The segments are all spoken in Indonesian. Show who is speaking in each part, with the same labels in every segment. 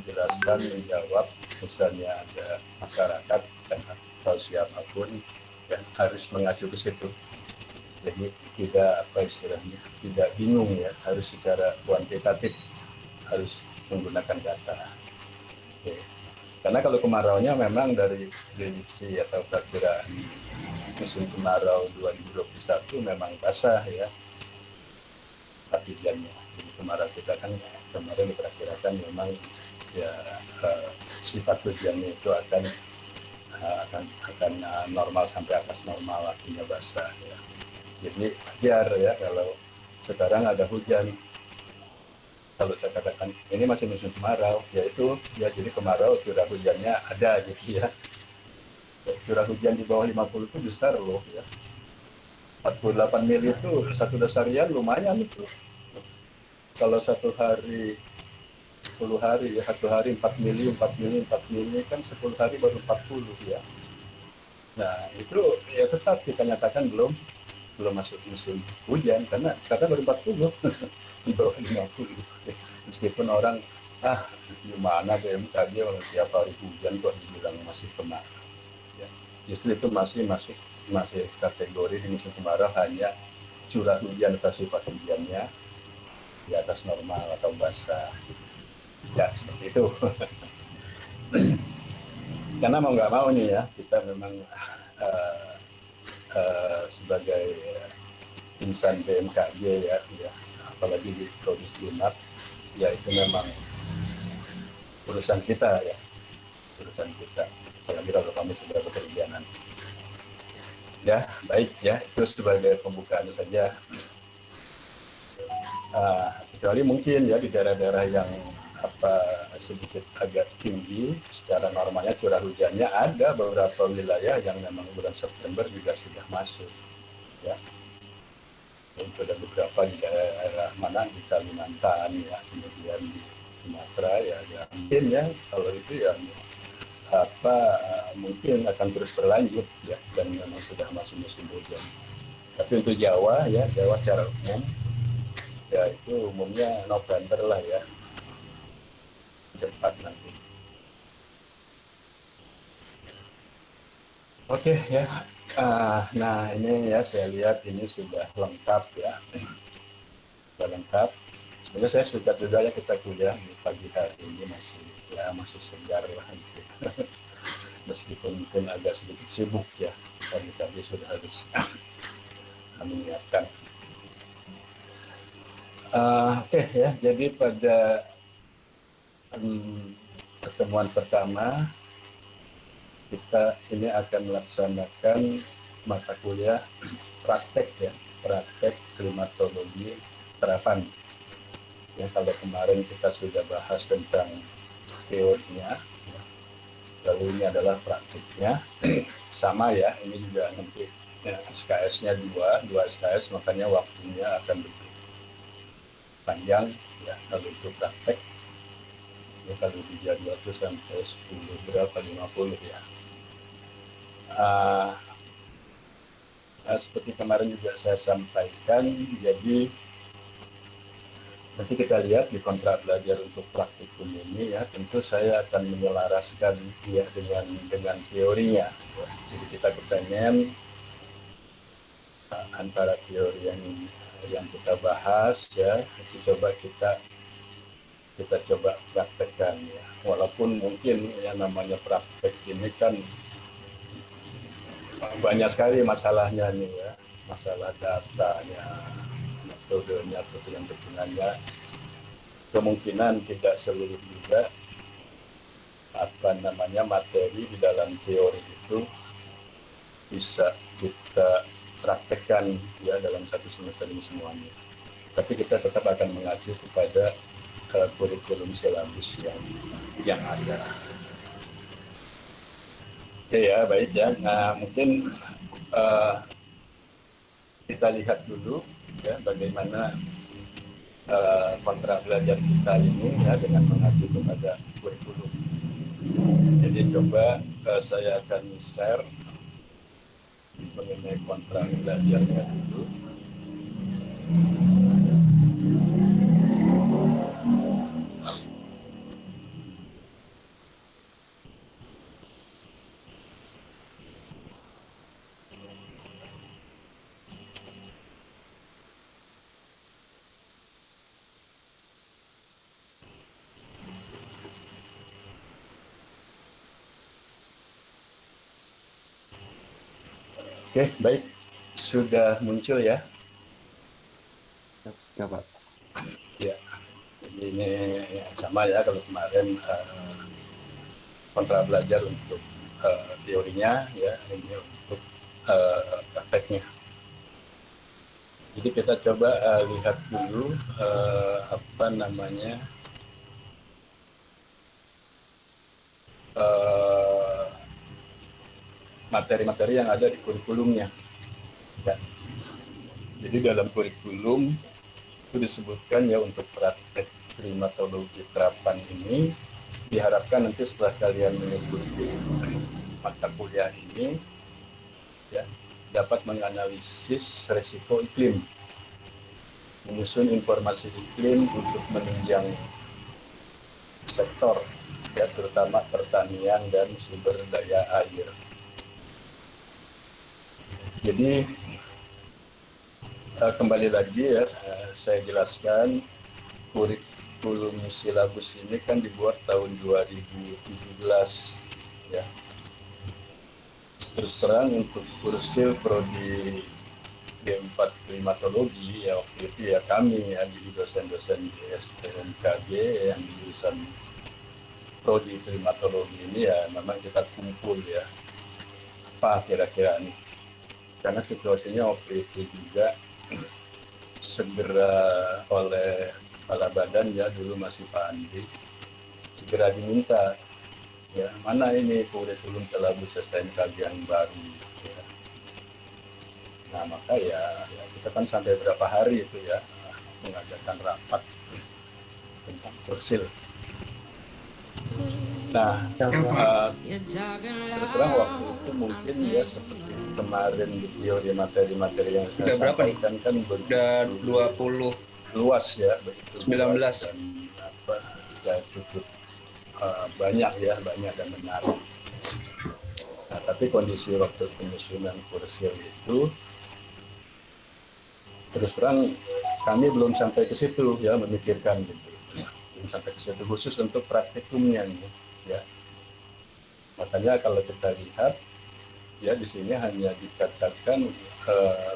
Speaker 1: menjelaskan, menjawab, misalnya ada masyarakat atau siapapun yang harus mengacu ke situ. Jadi tidak apa istilahnya, tidak bingung ya, harus secara kuantitatif, harus menggunakan data. Oke. Karena kalau kemaraunya memang dari prediksi atau perkiraan musim kemarau 2021 memang basah ya, hujannya. Jadi kemarau kita kan kemarin diperkirakan memang ya sifat hujannya itu akan normal sampai atas normal, artinya basah ya. Jadi wajar ya kalau sekarang ada hujan. Kalau saya katakan ini masih musim kemarau, yaitu ya jadi kemarau curah hujannya ada gitu ya. Curah hujan di bawah 50 itu besar loh ya. 48 mili itu satu dasarian lumayan itu. Kalau satu hari 10 hari ya, satu hari 4 mili, 4 mili, 4 mili kan 10 hari baru 40 ya. Nah itu ya tetap kita nyatakan belum masuk musim hujan karena baru 40 di bawah 50. Meskipun orang gimana BMKG kalau tiap hari hujan kok dibilang masih kemarau ya. Justru itu masih kategori di musim kemarau, hanya curah hujan atau sifat hujannya di atas normal atau basah ya, seperti itu. Karena mau nggak mau nih ya, kita memang sebagai insan BMKG ya, apalagi di Provinsi Lunak, ya itu memang urusan kita ya, apalagi kalau kami sudah bekerja nanti. Ya baik ya, itu sebagai pembukaan saja. Kecuali mungkin ya di daerah-daerah yang sedikit agak tinggi, secara normalnya curah hujannya ada beberapa wilayah yang memang bulan September juga sudah masuk ya. Itu ada beberapa di daerah mana di Kalimantan ya, kemudian di Sumatera ya, mungkin ya kalau itu ya mungkin akan terus berlanjut ya, dan memang sudah masuk musim hujan. Tapi untuk Jawa ya, Jawa secara umum ya itu umumnya November lah ya, cepat nanti. Oke ya. Nah ini ya saya lihat ini sudah lengkap ya, sudah lengkap. Sebenarnya saya suka juga ya kita kuliah di pagi hari ini masih segar lah gitu. Meskipun mungkin agak sedikit sibuk ya, tadi sudah harus menyiapkan. Oke ya, jadi pada pertemuan pertama kita ini akan melaksanakan mata kuliah praktek klimatologi terapan. Ya, kalau kemarin kita sudah bahas tentang teorinya, lalu ini adalah praktiknya. Sama ya, ini juga nanti ya, SKS-nya dua SKS, makanya waktunya akan lebih panjang ya kalau itu praktek. Ya, kalau di jadwal itu sampai 10 berapa 50 ya. Seperti kemarin juga saya sampaikan, jadi nanti kita lihat di kontrak belajar untuk praktikum ini ya, tentu saya akan menyelaraskan ya dengan teorinya ya. Jadi kita kepengen antara teori yang kita bahas ya, itu kita coba praktekkan ya. Walaupun mungkin yang namanya praktek ini kan banyak sekali masalahnya nih ya, masalah datanya, metodenya, perhitungannya, kemungkinan tidak seluruh juga materi di dalam teori itu bisa kita praktekkan ya dalam satu semester ini semuanya. Tapi kita tetap akan mengacu kepada kurikulum silabus yang ada. Oke ya, baik ya. Nah, mungkin kita lihat dulu ya bagaimana kontrak belajar kita ini ya dengan mengacu kepada kurikulum. Jadi coba saya akan share mengenai kontrak belajarnya dulu. Oke, baik. Sudah muncul ya.
Speaker 2: Ya, Pak.
Speaker 1: Ya, jadi ini sama ya kalau kemarin kontra belajar untuk teorinya, ya ini untuk prakteknya. Jadi kita coba lihat dulu apa namanya eh, materi-materi yang ada di kurikulumnya. Ya. Jadi dalam kurikulum itu disebutkan ya untuk praktek primatologi terapan ini diharapkan nanti setelah kalian mengikuti mata kuliah ini ya dapat menganalisis resiko iklim, menyusun informasi iklim untuk menunjang sektor ya terutama pertanian dan sumber daya air. Jadi kembali lagi ya saya jelaskan kurikulum silabus ini kan dibuat tahun 2017 ya. Terus terang untuk kursil prodi G4 klimatologi ya waktu itu ya kami ya jadi dosen-dosen di STMKG yang di jurusan prodi klimatologi ini ya memang kita kumpul ya apa kira-kira nih karena situasinya waktu itu juga segera oleh kepala badan ya dulu masih Pak Andi segera diminta ya mana ini kurikulum silabus STMKG yang baru ya. Nah maka ya kita kan sampai berapa hari itu ya mengadakan rapat tentang kursil. Nah, terus terang waktu itu mungkin ya seperti kemarin di teori materi-materi yang saya
Speaker 2: Udah berapa nih?
Speaker 1: sampaikan kan
Speaker 2: Udah
Speaker 1: begitu
Speaker 2: 20
Speaker 1: luas ya, begitu luas
Speaker 2: 19.
Speaker 1: dan apa saya cukup banyak ya, banyak dan menarik. Nah, tapi kondisi waktu penyusunan kursil itu terus terang kami belum sampai ke situ ya memikirkan gitu, belum sampai ke situ khusus untuk praktikumnya nih, ya. Makanya kalau kita lihat ya di sini hanya dikatakan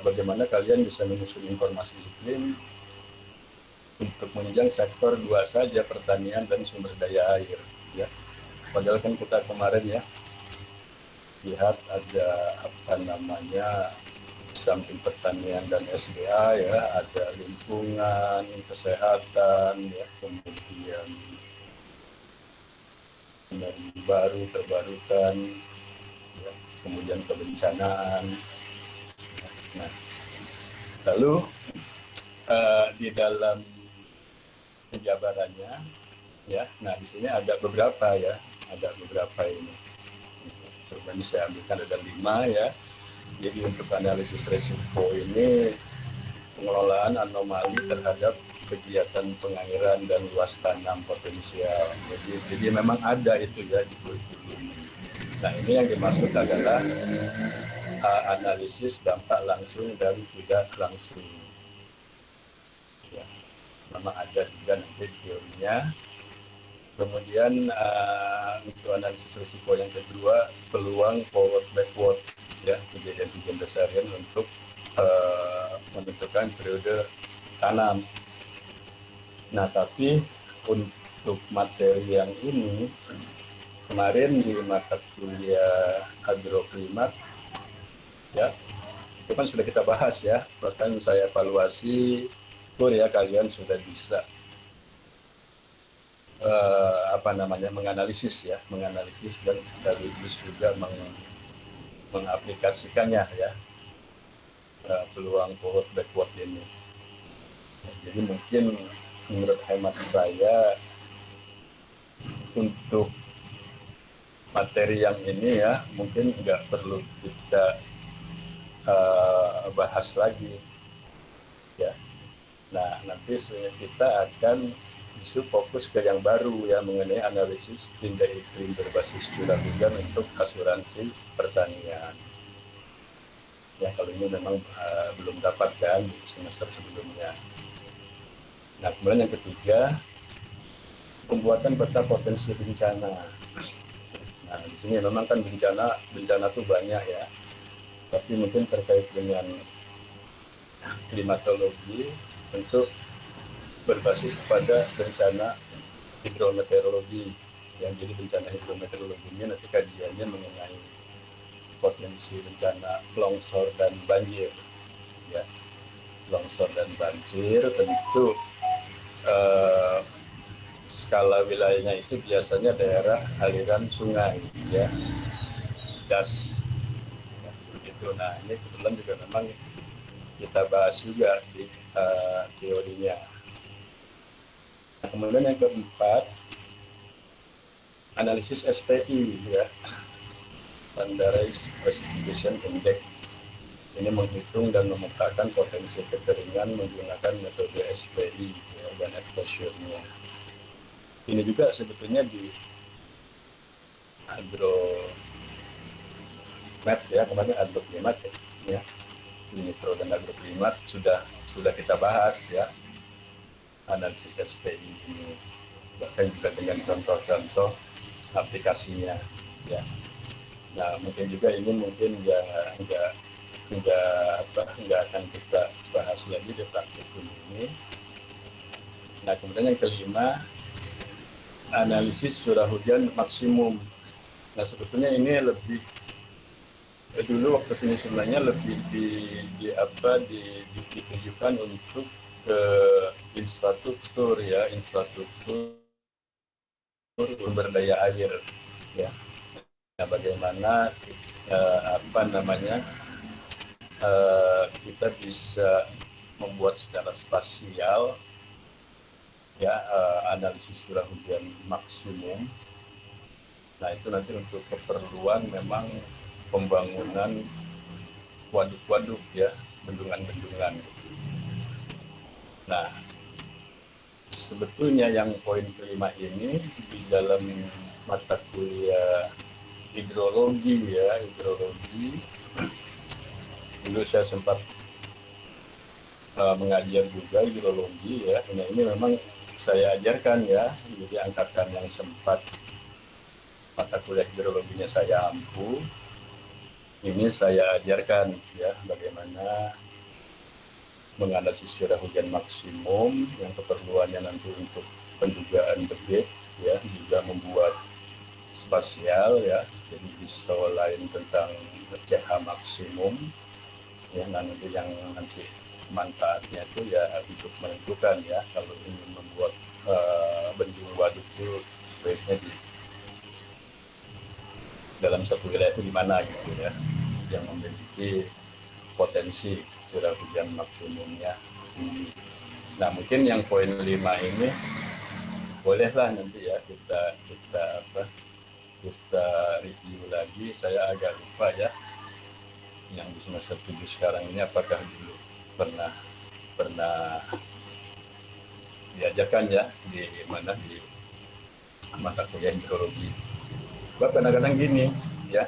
Speaker 1: bagaimana kalian bisa menyusun informasi iklim untuk menunjang sektor dua saja pertanian dan sumber daya air ya. Padahal kan kita kemarin ya lihat ada apa namanya samping pertanian dan SDA ya ada lingkungan, kesehatan ya kemudian energi baru terbarukan ya, kemudian kebencanaan. Nah, lalu di dalam penjabarannya ya nah di sini ada beberapa ya ada beberapa ini coba ini saya ambilkan ada 5 ya jadi untuk analisis resiko ini pengelolaan anomali terhadap kegiatan pengairan dan luas tanam potensial jadi memang ada itu ya di kurikulum. Nah ini yang dimaksud adalah analisis dampak langsung dan tidak langsung ya memang ada juga nanti teorinya. Kemudian untuk analisis risiko yang kedua, peluang forward backward ya kejadian-kejadian besarian untuk menentukan periode tanam. Nah tapi untuk materi yang ini kemarin di mata kuliah agroklimat ya itu kan sudah kita bahas ya bahkan saya evaluasi syukur ya kalian sudah bisa apa namanya menganalisis ya menganalisis dan sekaligus juga mengaplikasikannya ya peluang forward backward ini. Jadi mungkin menurut hemat saya untuk materi yang ini ya mungkin nggak perlu kita bahas lagi ya. Nah nanti kita akan justru fokus ke yang baru ya mengenai analisis tindak iklim berbasis curah hujan untuk asuransi pertanian. Ya kalau ini memang belum dapat kan di semester sebelumnya. Nah kemudian yang ketiga pembuatan peta potensi bencana. Nah di sini memang kan bencana tuh banyak ya. tapi mungkin terkait dengan klimatologi untuk berbasis pada bencana hidrometeorologi. Yang jadi bencana hidrometeorologinya nanti kajiannya mengenai potensi bencana longsor dan banjir. Ya, longsor dan banjir tentu skala wilayahnya itu biasanya daerah aliran sungai, ya, das. Ya, begitu. Nah, ini kebetulan juga memang kita bahas juga di teorinya. Nah, kemudian yang keempat, analisis SPI, ya, Standardized Precipitation Index. Ini menghitung dan memetakan potensi kekeringan menggunakan metode SPI, ya, dan exposure-nya. Ini juga sebetulnya di agromet, ya, kemarin agroklimat, ya, Unipro dan agroklimat sudah kita bahas, ya, analisis SPI ini, bahkan juga dengan contoh-contoh aplikasinya, ya. Nah, mungkin juga ini mungkin ya nggak akan kita bahas lagi di praktikum ini. Nah, kemudian yang kelima, analisis curah hujan maksimum. Nah, sebetulnya ini lebih dulu waktu penyusunannya lebih ditujukan untuk ke infrastruktur, ya, infrastruktur sumber daya air, ya. Nah, bagaimana kita bisa membuat secara spasial, ya, analisis curah hujan maksimum. Nah, itu nanti untuk keperluan memang pembangunan waduk-waduk, ya, bendungan-bendungan. Nah, sebetulnya yang poin kelima ini di dalam mata kuliah hidrologi, ya, hidrologi, dulu saya sempat mengajar juga hidrologi, ya. Nah, ini memang saya ajarkan, ya, jadi angkatan yang sempat mata kuliah hidrologinya saya ampuh, ini saya ajarkan, ya, bagaimana menganalisis curah hujan maksimum yang keperluannya nanti untuk pendugaan debit, ya, juga membuat spasial, ya, jadi bisa lain tentang CH maksimum, ya, nanti yang nanti manfaatnya itu ya untuk menentukan, ya, kalau ingin membuat bendung waduk itu sebaiknya di dalam satu wilayah itu di mana, gitu, ya, yang memiliki potensi curah hujan maksimumnya tinggi. Nah, mungkin yang poin 5 ini bolehlah nanti, ya, kita review lagi. Saya agak lupa, ya, yang di semester 7 sekarang ini apakah dulu pernah diajarkan, ya, di mana di mata kuliah hidrologi. Kadang-kadang gini, ya,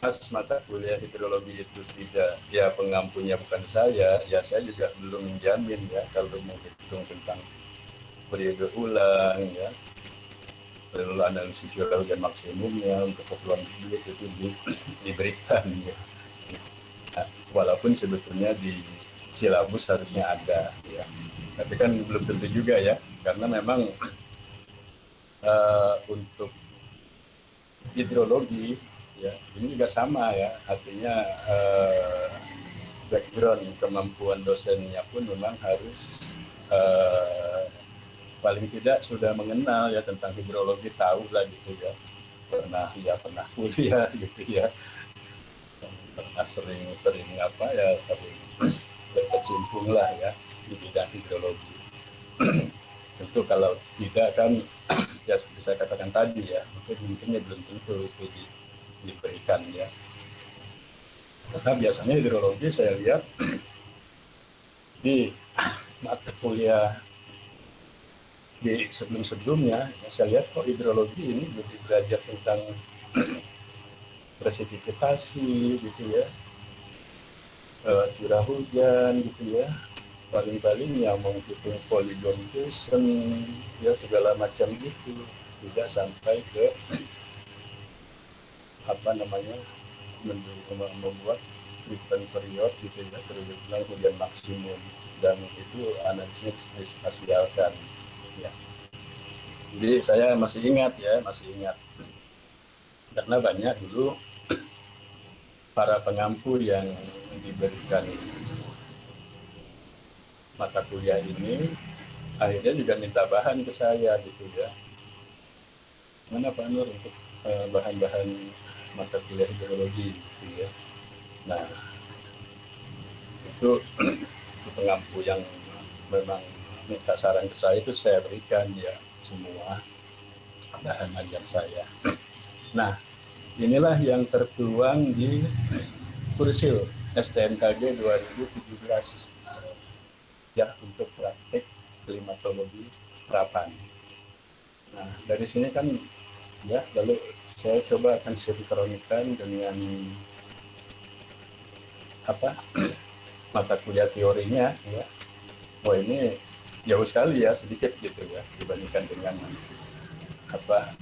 Speaker 1: pas mata kuliah hidrologi itu tidak, ya, pengampunya bukan saya, ya, saya juga belum menjamin, ya, kalau menghitung tentang periode ulang, ya, perlu analisis curah hujan maksimumnya untuk keperluan debit itu diberikan, ya. Nah, walaupun sebetulnya di silabus harusnya ada, ya, tapi kan belum tentu juga, ya, karena memang untuk hidrologi, ya, ini juga sama, ya, artinya background kemampuan dosennya pun memang harus paling tidak sudah mengenal, ya, tentang hidrologi, tahu lah, gitu, ya, pernah kuliah, gitu, ya, pernah sering berkecimpung lah, ya, di bidang hidrologi. Tentu kalau tidak kan ya seperti saya katakan tadi, ya, mungkinnya belum tentu itu diberikan, ya, karena biasanya hidrologi saya lihat di mata kuliah di sebelum-sebelumnya, ya, saya lihat kok hidrologi ini jadi belajar tentang presipitasi, gitu, ya, curah hujan, gitu, ya, paling-paling yang menghitung polygon basin, ya, segala macam gitu, tidak sampai ke membuat treatment period gitu ya, periode hujan maksimum, dan itu analisisnya dispasialkan ya. Jadi saya masih ingat karena banyak dulu para pengampu yang diberikan mata kuliah ini akhirnya juga minta bahan ke saya gitu ya, mana Pak Nur untuk bahan-bahan mata kuliah hidrologi gitu ya. Nah itu pengampu yang memang minta saran ke saya itu saya berikan ya semua bahan ajar saya. Nah inilah yang tertuang di kursil STNKG 2017 ya untuk praktek klimatologi Prapan. Nah dari sini kan ya, lalu saya coba akan sinkronkan dengan apa mata kuliah teorinya ya. Wah ini jauh sekali ya, sedikit gitu ya dibandingkan dengan apa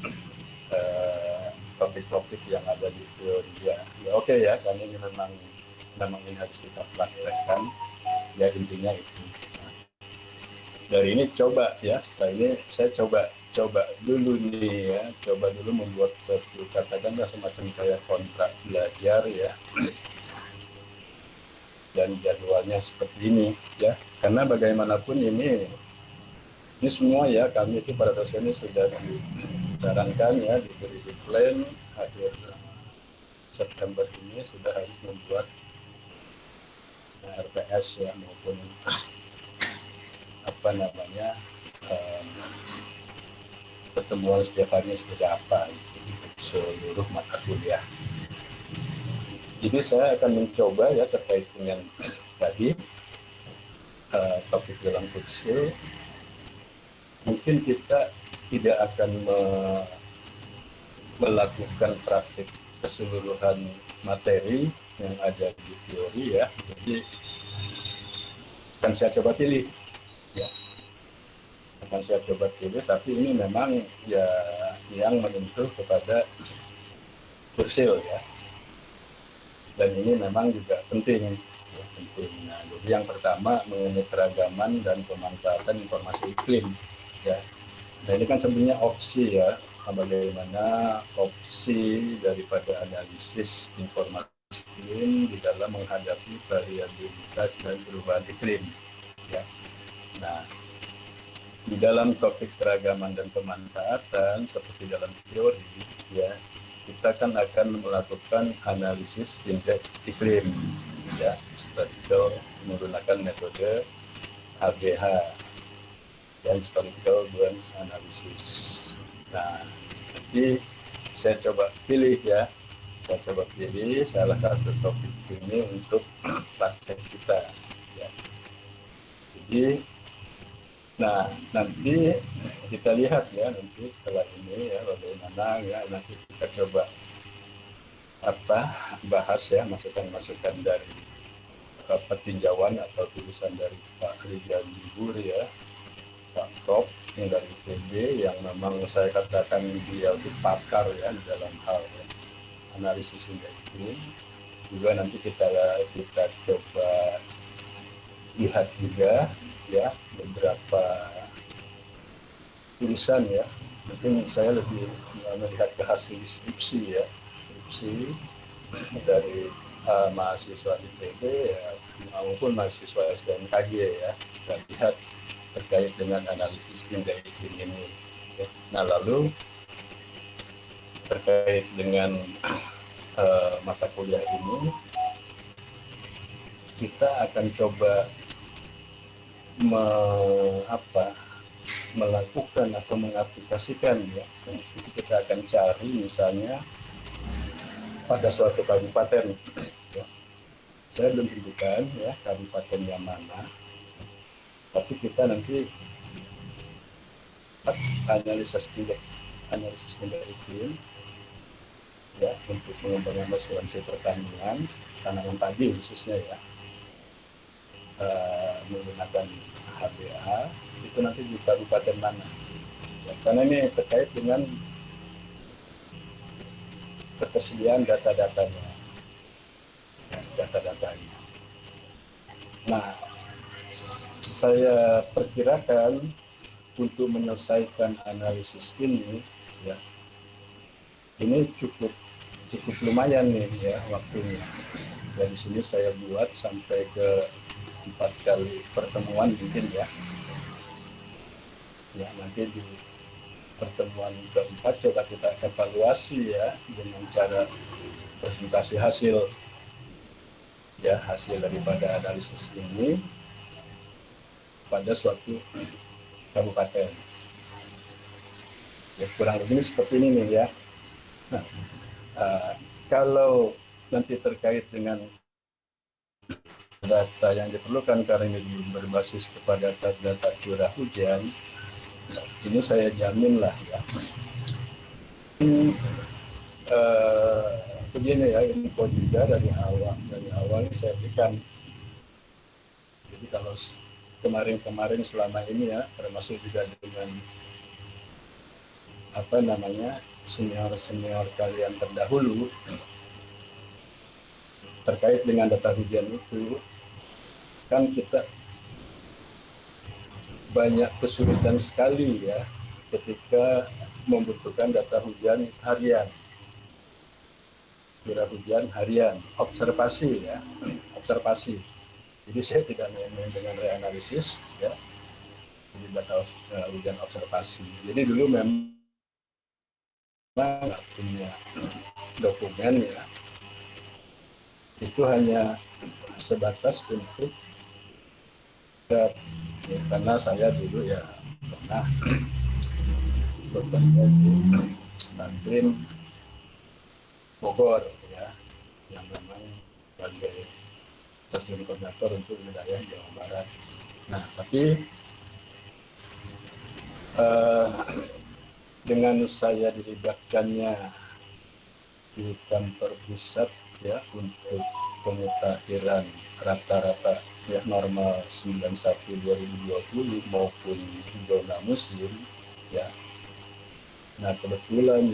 Speaker 1: topik-topik yang ada di teori ya. Ya oke ya, karena ini memang ini harus kita praktekkan ya, intinya itu. Nah, dari ini coba ya, setelah ini saya coba dulu nih ya, coba dulu membuat satu katakanlah semacam kayak kontrak belajar ya, dan jadwalnya seperti ini ya, karena bagaimanapun ini semua ya, kami itu para dosen ini sudah disarankan ya, diberi di plan akhir September ini sudah harus membuat RPS ya, maupun apa namanya pertemuan setiap harinya seperti apa untuk seluruh mata kuliah. Jadi saya akan mencoba ya terkait dengan tadi topik dalam kursus. Mungkin kita tidak akan melakukan praktik keseluruhan materi yang ada di teori ya. Jadi akan saya coba pilih ya. Akan saya coba pilih, tapi ini memang ya yang menyentuh kepada kursil ya. Dan ini memang juga penting ya, penting. Nah, jadi yang pertama mengenai keragaman dan pemanfaatan informasi iklim ya. Nah ini kan sebenarnya opsi ya, bagaimana opsi daripada analisis informasi iklim di dalam menghadapi variabilitas dan perubahan iklim ya. Nah di dalam topik keragaman dan pemanfaatan seperti dalam teori ya, kita kan akan melakukan analisis indeks iklim ya, statistical menggunakan metode ABH dan statistical Bounds analysis. Nah, nanti saya coba pilih ya, salah satu topik ini untuk praktek kita ya. Jadi nah nanti kita lihat ya, nanti setelah ini ya bagaimana ya, nanti kita coba bahas ya masukan-masukan dari petinjauan atau tulisan dari Pak Rijal Libur ya, Pak Prof yang dari ITB, yang memang saya katakan dia itu pakar ya dalam hal analisis itu. Juga nanti kita coba lihat juga ya beberapa tulisan ya, mungkin saya lebih melihat ke hasil skripsi ya, skripsi dari mahasiswa ITB ya, maupun mahasiswa STNKG ya, kita lihat terkait dengan analisis indeks iklim ini ya. Nah lalu terkait dengan mata kuliah ini kita akan coba melakukan atau mengaplikasikan ya. Jadi kita akan cari misalnya pada suatu kabupaten ya. Saya belum tentukan ya kabupatennya mana, tapi kita nanti analisis indeks iklim ya untuk pengembangan asuransi pertanian, tanaman padi khususnya ya, menggunakan HBA itu nanti di kabupaten mana ya, karena ini terkait dengan ketersediaan data-datanya data-data ini. Nah, saya perkirakan untuk menyelesaikan analisis ini, ya, ini cukup lumayan nih ya waktunya. Dan di sini saya buat sampai ke 4 kali pertemuan mungkin ya. Ya, nanti di pertemuan keempat coba kita evaluasi ya dengan cara presentasi hasil, ya, hasil daripada analisis ini pada suatu kabupaten. Ya, kurang lebih seperti ini nih ya. Nah, kalau nanti terkait dengan data yang diperlukan karena ini berbasis kepada data curah hujan, ini saya jamin lah ya. Begini ya, info juga dari awal saya berikan. Jadi kalau kemarin selama ini ya, termasuk juga dengan senior kalian terdahulu terkait dengan data hujan itu, kan kita banyak kesulitan sekali ya ketika membutuhkan data hujan harian, curah hujan harian, observasi ya, observasi. Jadi saya tidak main-main dengan reanalisis ya, jadi data hujan observasi. Jadi dulu memang punya dokumen ya, itu hanya sebatas untuk ya, karena saya dulu ya pernah bekerja di Stantrin Bogor ya, yang memang sebagai stasiun koordinator untuk wilayah Jawa Barat. Nah, tapi dengan saya dilibatkannya di kantor pusat ya untuk pemutakhiran rata-rata ya normal 91/2020 maupun zona musim ya. Nah, kebetulan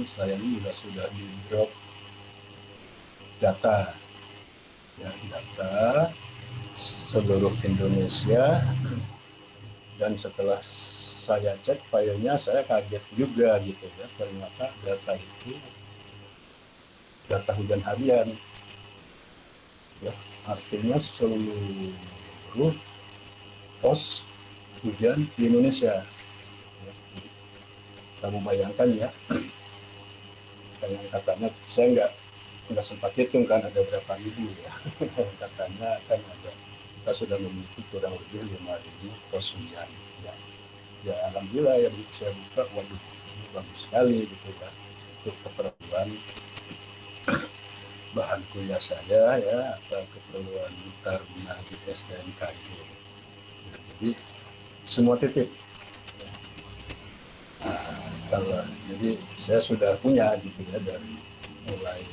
Speaker 1: saya ini juga sudah di drop data ya, data seluruh Indonesia, dan setelah saya cek filenya saya kaget juga gitu ya, ternyata data itu data hujan harian ya, artinya seluruh pos hujan di Indonesia ya. Kamu bayangkan ya, yang katanya saya nggak sempat hitung kan ada berapa ribu ya. Katanya kan ada, kita sudah memiliki kurang lebih 5.000 pos hujan ya. Ya alhamdulillah ya, begitu saya buka, waduh ini bagus sekali gitu ya untuk keperluan bahan kuliah saya ya, atau keperluan taruna di STMKG. Jadi semua titik. Nah, kalau jadi saya sudah punya gitu ya, dari mulai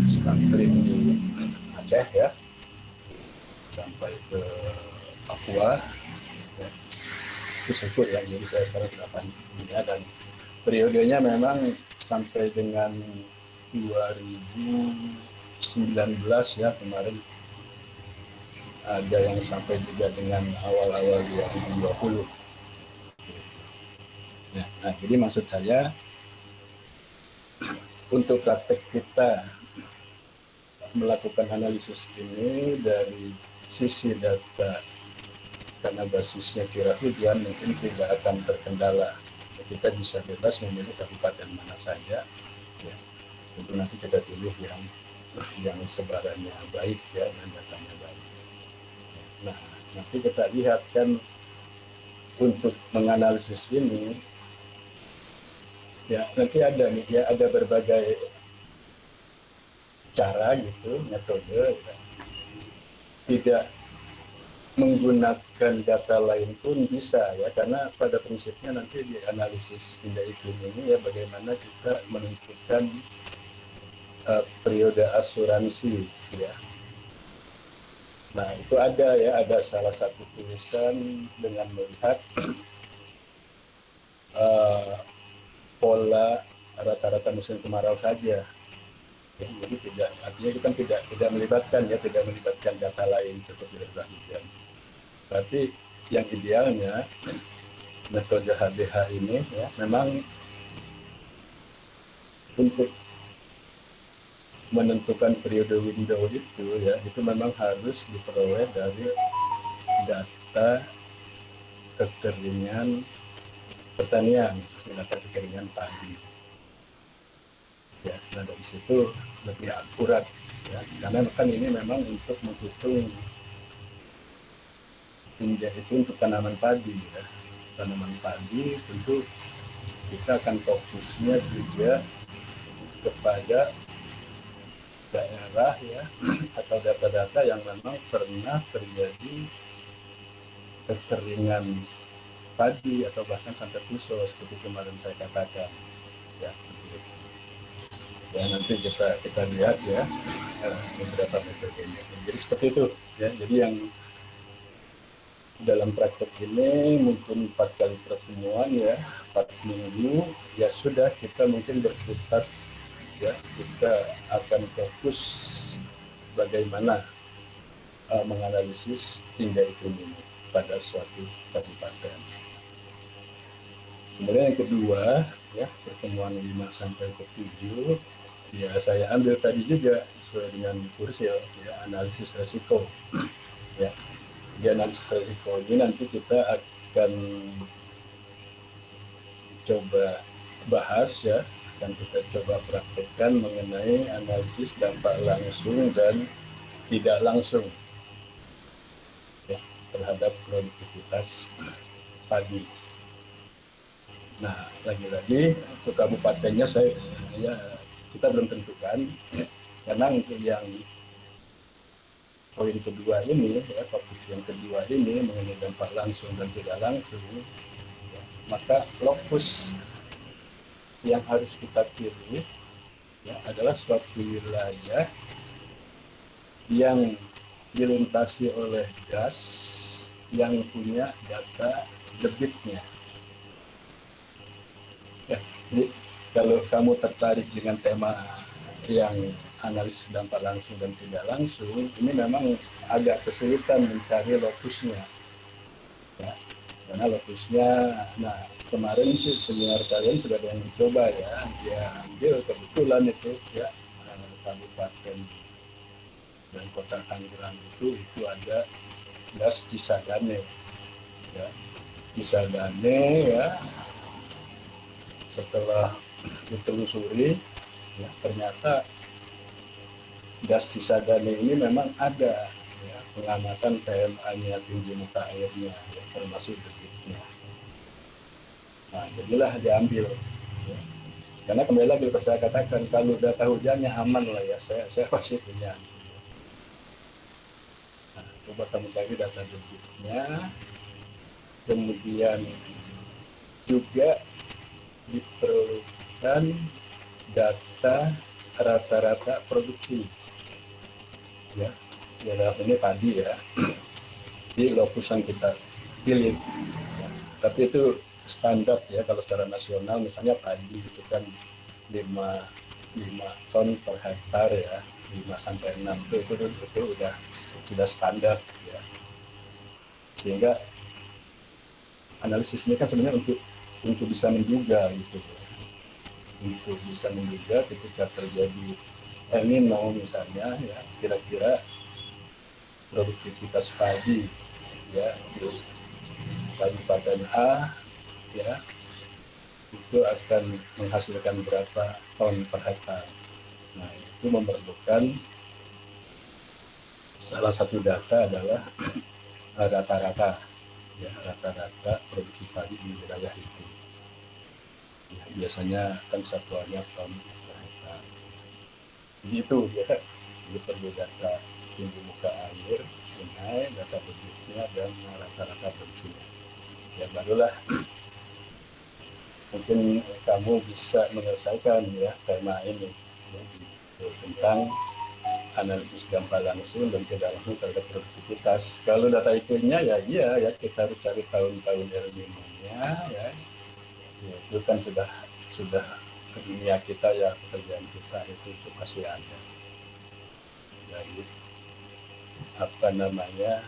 Speaker 1: Stantrin di Aceh ya sampai ke Papua ya, itu syukur ya. Jadi saya sekarang sudah punya, dan periodenya memang sampai dengan 2019 ya, kemarin ada yang sampai juga dengan awal-awal 2020. Ya, nah, jadi maksud saya untuk praktek kita melakukan analisis ini dari sisi data, karena basisnya curah hujan mungkin tidak akan terkendala. Kita bisa bebas memilih kabupaten mana saja. Ya, tentu nanti kita pilih yang sebarannya baik ya dan datanya baik. Nah, nanti kita lihat kan untuk menganalisis ini ya, nanti ada nih ya, ada berbagai cara gitu, metode ya. Tidak menggunakan data lain pun bisa ya, karena pada prinsipnya nanti di analisis tindak iklim ini ya bagaimana kita menentukan periode asuransi ya. Nah, itu ada ya, ada salah satu tulisan dengan melihat pola rata-rata musim kemarau saja. Ya, jadi tidak, artinya itu kan tidak melibatkan ya, tidak melibatkan data lain seperti data hujan. Berarti yang idealnya metode HDH ini ya memang untuk menentukan periode window itu ya itu memang harus diperoleh dari data kekeringan pertanian, data kekeringan padi. Ya, nah dari situ lebih akurat ya, karena kan ini memang untuk menghitung injak itu untuk tanaman padi ya. Tanaman padi tentu kita akan fokusnya juga kepada daerah ya atau data-data yang memang pernah terjadi kekeringan padi atau bahkan sampai puso seperti kemarin saya katakan ya seperti itu. Ya nanti kita lihat ya beberapa metodenya. Jadi seperti itu ya. Jadi yang dalam praktek ini mungkin 4 kali pertemuan ya 4 minggu ya sudah kita mungkin berputar ya kita akan fokus bagaimana menganalisis tindak iklim ini pada suatu kabupaten. Kemudian yang kedua ya pertemuan 5 sampai ke 7 ya saya ambil tadi juga sesuai dengan kursi ya analisis resiko ya. Di analisis resiko ini nanti kita akan coba bahas ya, akan kita coba praktekkan mengenai analisis dampak langsung dan tidak langsung ya, terhadap produktivitas padi. Nah, lagi-lagi untuk kabupatennya ya kita belum tentukan karena untuk yang poin kedua ini ya topik yang kedua ini mengenai dampak langsung dan tidak langsung ya, maka lokus yang harus kita pilih ya adalah suatu wilayah yang dilintasi oleh gas yang punya data debitnya. Ya, jadi kalau kamu tertarik dengan tema yang analisis dampak langsung dan tidak langsung, ini memang agak kesulitan mencari lokusnya. Ya, karena lokusnya, nah kemarin sih senior kalian sudah ada yang mencoba ya, dia ambil kebetulan itu ya kabupaten dan kota Tangerang itu ada gas Cisadane ya. Cisadane ya setelah ditelusuri ya, ternyata gas Cisadane ini memang ada ya, pengamatan TMA-nya tinggi muka airnya ya, termasuk debitnya. Nah jadilah diambil ya. Karena kembali lagi saya katakan kalau data hujannya aman lah ya saya pasti punya. Nah, coba kamu cari data debitnya, kemudian juga diperlukan data rata-rata produksi ya dalam ini padi ya di lokus yang kita pilih ya. Tapi itu standar ya kalau secara nasional misalnya padi itu kan 5 ton per hektar ya 5 sampai 6 itu udah sudah standar ya sehingga analisis ini kan sebenarnya untuk bisa menduga gitu ya. Untuk bisa menduga ketika terjadi El Nino misalnya ya kira-kira produktivitas padi ya di Kabupaten A ya itu akan menghasilkan berapa ton per hektar. Nah itu memerlukan salah satu data adalah rata-rata ya rata-rata produksi padi di wilayah itu. Ya, biasanya kan satuannya ton per hektar. Jadi itu ya jadi perlu data tinggi muka air, sungai, data debitnya dan rata-rata produksinya. Ya barulah mungkin kamu bisa menyelesaikan ya tema ini ya, tentang analisis dampak langsung dan tidak langsung terhadap produktivitas. Kalau data itunya ya iya ya kita harus cari tahun-tahun El Nino-nya ya. Ya itu kan sudah dunia kita ya, pekerjaan kita itu pasti ada. Jadi apa namanya,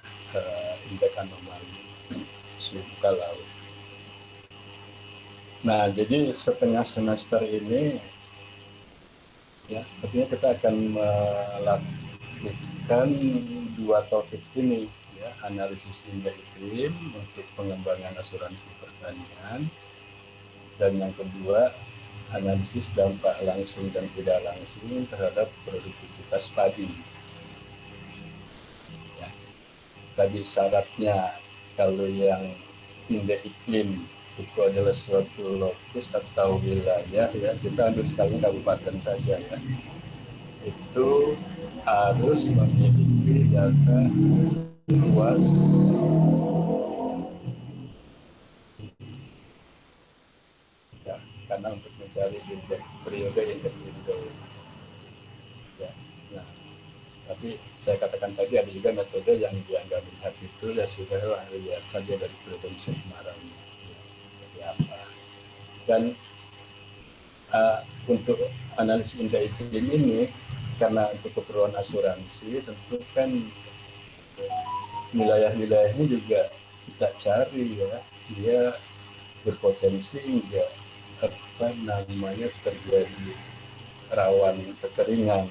Speaker 1: indeks anomali suhu muka laut. Nah, jadi setengah semester ini ya sepertinya kita akan melakukan dua topik ini ya, analisis indeks iklim untuk pengembangan asuransi pertanian, dan yang kedua analisis dampak langsung dan tidak langsung terhadap produktivitas padi. Ya. Tadi syaratnya kalau yang indeks iklim itu adalah suatu lokus atau wilayah ya, kita ambil sekalian kabupaten saja ya, itu harus memiliki data luas ya, karena untuk mencari indeks periode indeks window ya. Nah, tapi saya katakan tadi ada juga metode yang dianggap melihat itu ya sudah lihat saja dari periode musim kemarau seperti apa. Dan untuk analisis indeks iklim ini karena untuk keperluan asuransi tentu kan wilayah-wilayahnya juga kita cari ya, dia berpotensi enggak apa namanya terjadi rawan kekeringan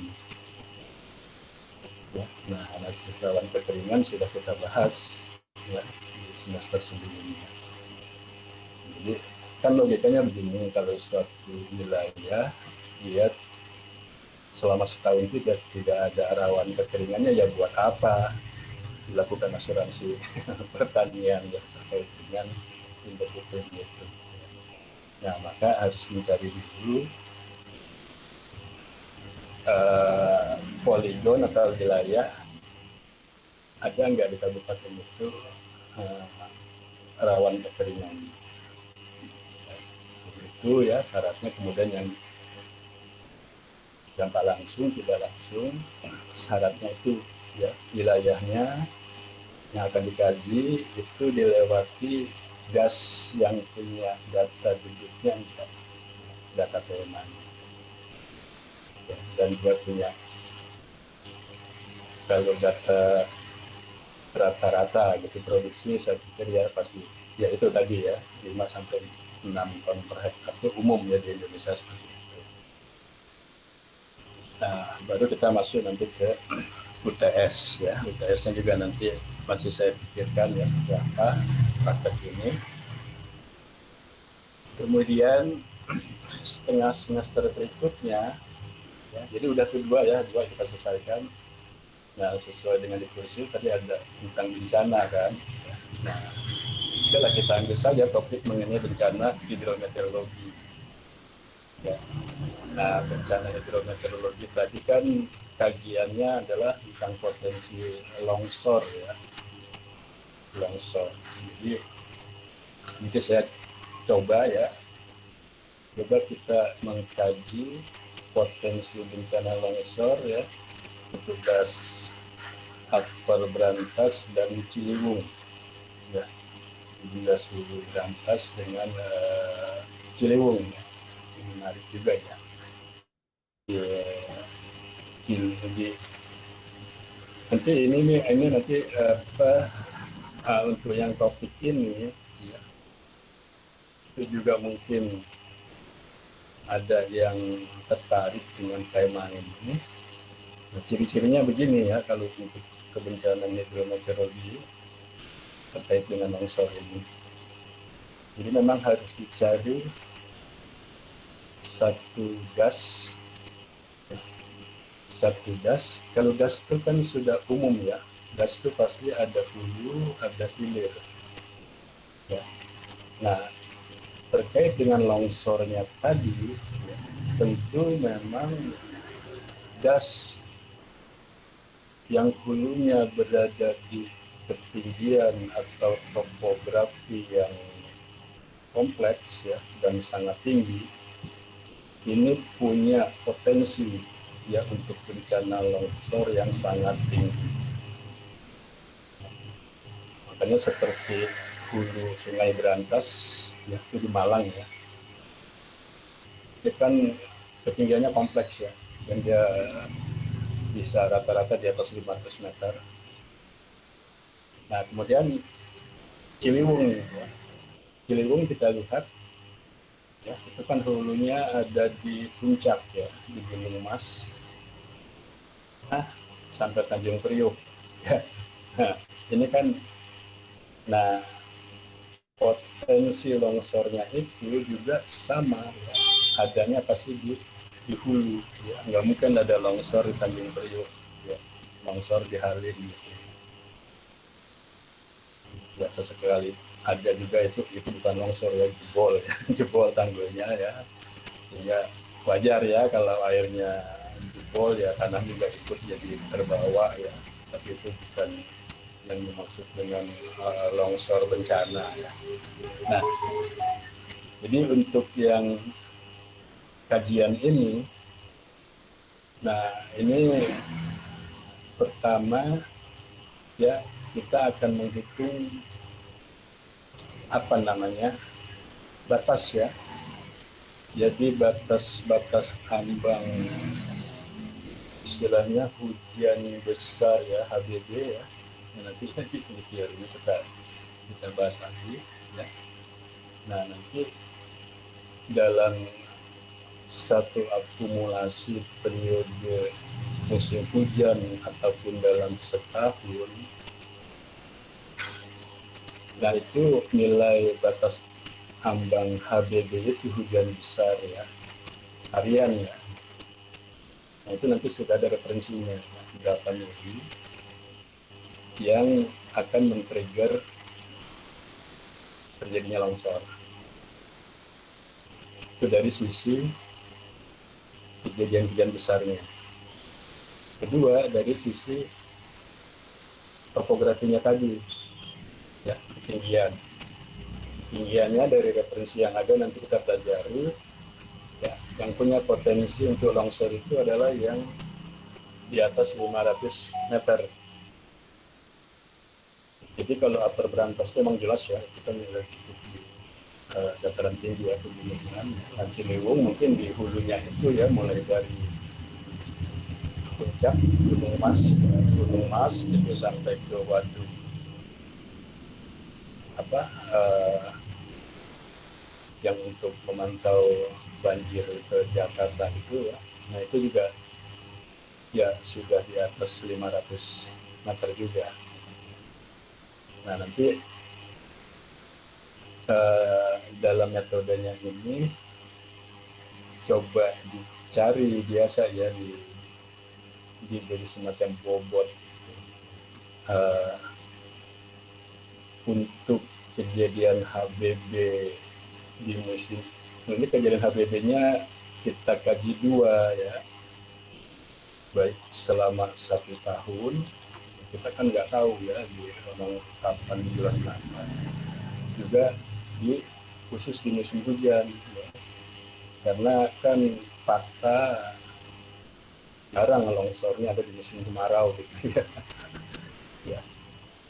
Speaker 1: ya. Nah, analisis rawan kekeringan sudah kita bahas ya di semester sebelumnya. Jadi kan logikanya begini, kalau suatu wilayah dia selama setahun tidak ada rawan kekeringannya, ya buat apa dilakukan asuransi pertanian yang terkait dengan indeks iklim itu. Nah, maka harus mencari dulu poligon atau wilayah ada nggak di kabupaten itu uh, rawan kekeringan. Itu ya syaratnya. Kemudian yang dampak langsung tidak langsung, syaratnya itu ya wilayahnya yang akan dikaji itu dilewati gas yang punya data duduknya enggak, data PMA ya, dan juga punya kalau data rata-rata gitu produksi saya pikir ya pasti ya itu tadi ya 5 sampai 6 ton per hektar itu umum ya di Indonesia seperti itu. Nah, baru kita masuk nanti ke UTS ya. UTS-nya juga nanti masih saya pikirkan ya seperti apa praktek ini. Kemudian setengah semester berikutnya ya, jadi udah kedua ya, dua kita selesaikan. Nah, sesuai dengan di kursi tadi ada tentang bencana kan. Nah, itulah kita ambil saja topik mengenai bencana hidrometeorologi. Ya. Nah, bencana hidrometeorologi tadi kan kajiannya adalah tentang potensi longsor ya, longsor. Jadi nanti saya coba ya, coba kita mengkaji potensi bencana longsor ya, petugas Akpol Berantas dan Ciliwung ya, tugas Berantas dengan Ciliwung ya. Menarik juga ya. Jadi nanti ini nanti apa untuk yang topik ini ya, itu juga mungkin ada yang tertarik dengan tema ini. Nah, ciri-cirinya begini ya kalau untuk kebencanaan hidrometeorologi terkait dengan longsor ini. Jadi memang harus dicari satu gas, satu gas. Kalau gas itu kan sudah umum ya. Gas itu pasti ada hulu, ada hilir. Ya. Nah, terkait dengan longsornya tadi, ya, tentu memang gas yang hulunya berada di ketinggian atau topografi yang kompleks ya dan sangat tinggi, ini punya potensi ya untuk bencana longsor yang sangat tinggi. Makanya seperti hulu Sungai Berantas ya, itu di Malang ya. Dia kan ketinggiannya kompleks ya, dan dia bisa rata-rata di atas 500 meter. Nah kemudian Ciliwung, ya. Ciliwung kita lihat ya, itu kan hulunya ada di puncak ya, di Gunung Mas, nah sampai Tanjung Priuk ya. Nah ini kan, nah potensi longsornya itu juga sama ya, adanya pasti di hulu ya, nggak mungkin ada longsor di Tanjung Priuk ya, longsor di Halim gitu ya. Sesekali ada juga, itu bukan longsor ya, jebol ya, jebol tanggulnya ya, sehingga wajar ya kalau airnya jebol ya, tanah juga ikut jadi terbawa ya, tapi itu bukan yang dimaksud dengan longsor bencana ya. Nah jadi untuk yang kajian ini, nah ini pertama ya, kita akan menghitung apa namanya, batas ya, jadi batas-batas ambang, istilahnya hujan besar ya, HBB ya. Nah, nanti ini teorinya kita bahas lagi ya. Nah nanti dalam satu akumulasi periode musim hujan ataupun dalam setahun, nah itu nilai batas ambang HBB itu hujan besar ya, harian ya. Nah itu nanti sudah ada referensinya ya, berapa mili yang akan men-trigger terjadinya longsor. Itu dari sisi kejadian hujan besarnya. Kedua, dari sisi topografinya tadi ya, ketinggian. Ketinggiannya dari referensi yang ada nanti kita pelajari ya, yang punya potensi untuk longsor itu adalah yang di atas 500 meter. Jadi kalau upper Brantas itu memang jelas ya, kita nilai cukup di dataran tinggi ya, pegunungan. Dan Ciliwung mungkin di hulunya itu ya, mulai dari puncak Gunung Mas itu sampai ke waduk apa, yang untuk memantau banjir ke Jakarta itu ya. Nah itu juga ya sudah di atas 500 meter juga. Nah nanti dalam metodenya ini coba dicari biasa ya, diberi semacam bobot uh, untuk kejadian HBB di musim ini. Kejadian HBB-nya kita kaji dua ya, baik selama 1 tahun, kita kan nggak tahu ya di kapan, di bulan apa, juga di khusus di musim hujan ya. Karena kan fakta jarang longsornya ada di musim kemarau gitu ya. Ya.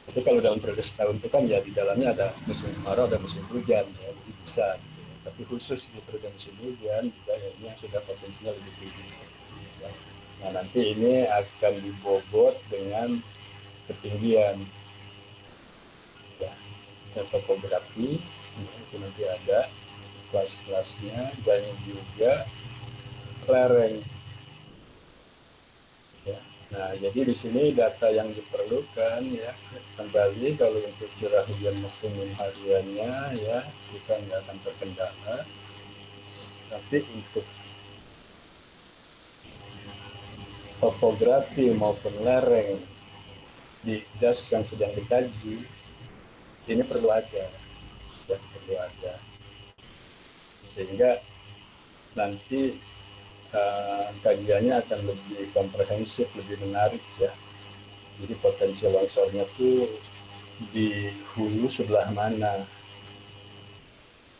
Speaker 1: Tapi kalau dalam periode setahun itu kan ya di dalamnya ada musim kemarau, ada musim hujan ya, jadi bisa gitu ya. Tapi khusus di periode musim hujan juga ya, ini yang sudah potensinya lebih tinggi ya. Nah nanti ini akan dibobot dengan ketinggian ya, topografi ya, itu nanti ada kelas-kelasnya, dan juga lereng ya. Nah jadi di sini data yang diperlukan ya, kembali kalau untuk curah hujan maksimum hariannya ya kita nggak akan terkendala, tapi untuk topografi maupun lereng di das yang sedang dikaji ini perlu ada ya, perlu ada, sehingga nanti kajiannya akan lebih komprehensif, lebih menarik ya. Jadi potensi longsornya tuh di hulu sebelah mana.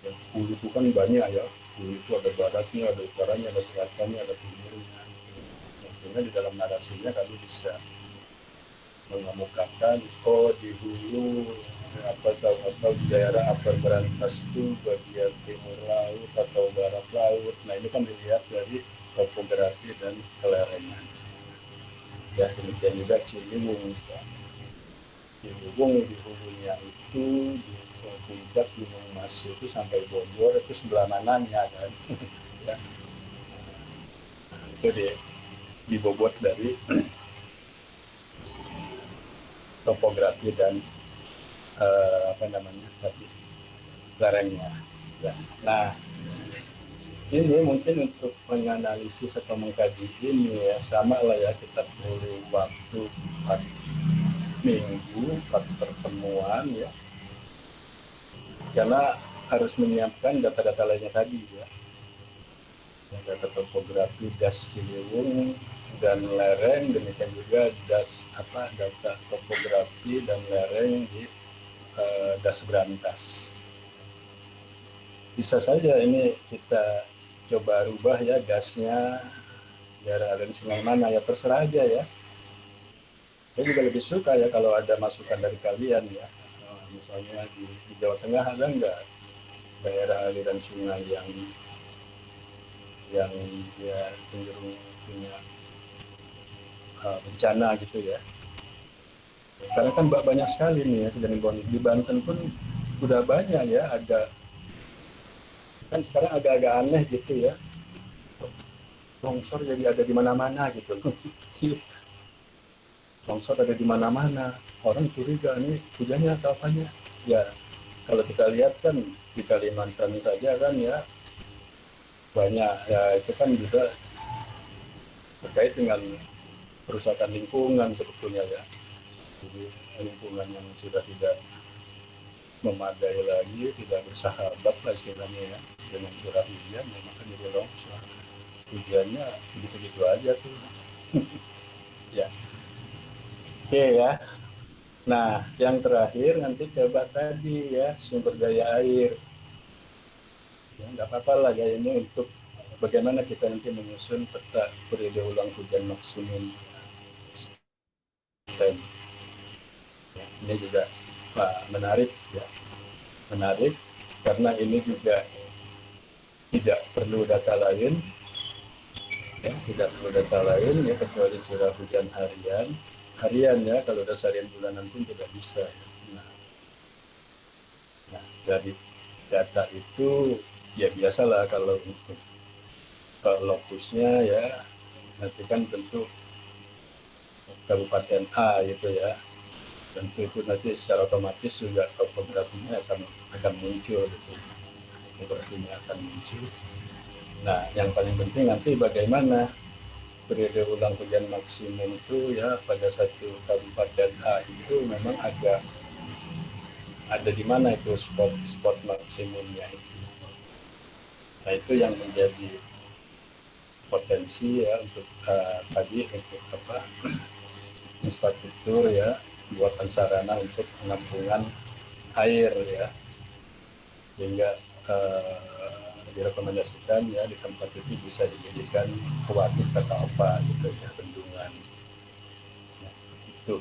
Speaker 1: Ya, hulu itu kan banyak ya. Hulu itu ada baratnya, ada utaranya, ada selatannya, ada timurnya. Nah, sehingga di dalam narasinya kami bisa mengemukakan di hulu atau di daerah upper berantas itu bagian timur laut atau barat laut. Nah ini kan dilihat dari topografi dan kelerengan. Ya demikian juga Ciliwung. Ciliwung di hulunya itu di puncak Gunung Mas itu sampai Bogor itu sebelah mananya kan? Ya, itu dibobot dari topografi dan apa namanya tadi lerengnya. Ya. Nah ini mungkin untuk menganalisis atau mengkaji ini ya sama lah ya kita perlu waktu 4 minggu 4 pertemuan ya karena harus menyiapkan data-data lainnya tadi ya data topografi das Ciliwung dan lereng demikian juga data topografi dan lereng di das Brantas. Bisa saja ini kita coba rubah ya gasnya biar aliran sungai mana ya terserah aja ya. Saya juga lebih suka ya kalau ada masukan dari kalian ya. Misalnya di Jawa Tengah ada nggak daerah aliran sungai yang dia cenderung punya bencana gitu ya. Karena kan banyak sekali nih ya kejadian di Banten pun udah banyak ya ada kan sekarang agak-agak aneh gitu ya longsor jadi ada di mana-mana gitu longsor ada di mana-mana orang curiga nih hujannya atau apanya ya kalau kita lihat kan di Kalimantan saja kan ya banyak ya itu kan juga terkait dengan kerusakan lingkungan sebetulnya ya jadi lingkungan yang sudah tidak memadai lagi tidak bersahabat lah istilahnya ya dengan curah hujan ya maka jadi longsor hujannya begitu-begitu aja tuh ya oke ya. Nah, yang terakhir nanti coba tadi ya sumber daya air. Ya, nggak apa-apa lah ya ini untuk bagaimana kita nanti menyusun peta periode ulang hujan maksimum. Dan ya, ini juga menarik ya, menarik karena ini juga tidak perlu data lain, ya, tidak perlu data lain ya kecuali curah hujan harian ya kalau udah harian bulanan pun tidak bisa. Ya. Nah, dari data itu ya biasalah kalau untuk lokusnya ya nanti kan tentu kabupaten A gitu ya tentu itu nanti secara otomatis juga topografinya akan muncul gitu topografinya akan muncul. Nah yang paling penting nanti bagaimana periode ulang hujan maksimum itu ya pada satu kabupaten A itu memang ada di mana itu spot maksimumnya itu. Nah itu yang menjadi potensi ya untuk tadi untuk apa infrastruktur ya buatan sarana untuk penampungan air ya sehingga direkomendasikan ya di tempat itu bisa dijadikan waduk atau apa gitu ya bendungan ya, itu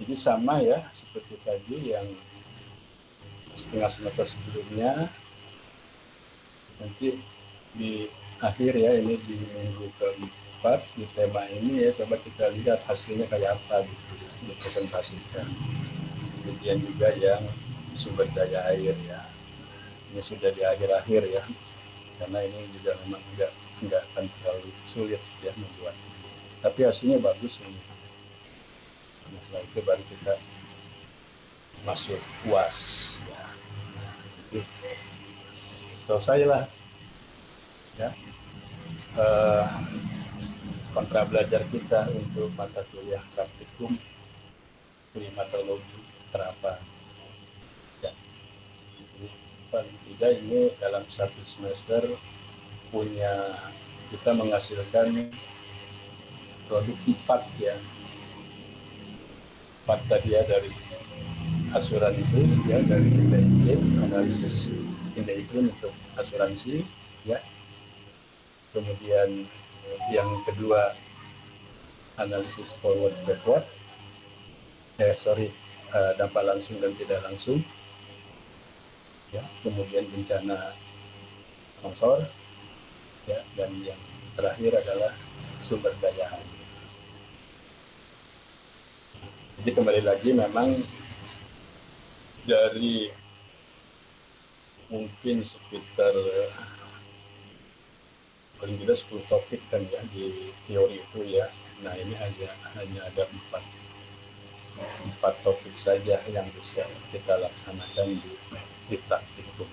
Speaker 1: jadi sama ya seperti tadi yang setengah semester sebelumnya nanti di akhir ya ini di minggu keempat di tema ini ya coba kita lihat hasilnya kayak apa gitu dipresentasikan kemudian juga yang sumber daya air ya ini sudah di akhir-akhir ya karena ini juga memang nggak akan terlalu sulit ya membuat tapi hasilnya bagus ini nah, setelah itu baru kita masuk UAS ya. Jadi, selesailah ya kontra belajar kita untuk mata kuliah praktikum klimatologi terapan ya. Jadi paling tidak ini dalam satu semester punya kita menghasilkan produk 4 ya 4 tadi ya dari asuransi ya dari iklim analisis iklim untuk asuransi ya kemudian yang kedua analisis forward backward, dampak langsung dan tidak langsung, ya, kemudian bencana longsor, ya, dan yang terakhir adalah sumber daya air. Jadi kembali lagi memang dari mungkin sekitar paling tidak 10 topik kan ya di teori itu ya. Nah ini hanya ada empat topik saja yang bisa kita laksanakan di praktikum.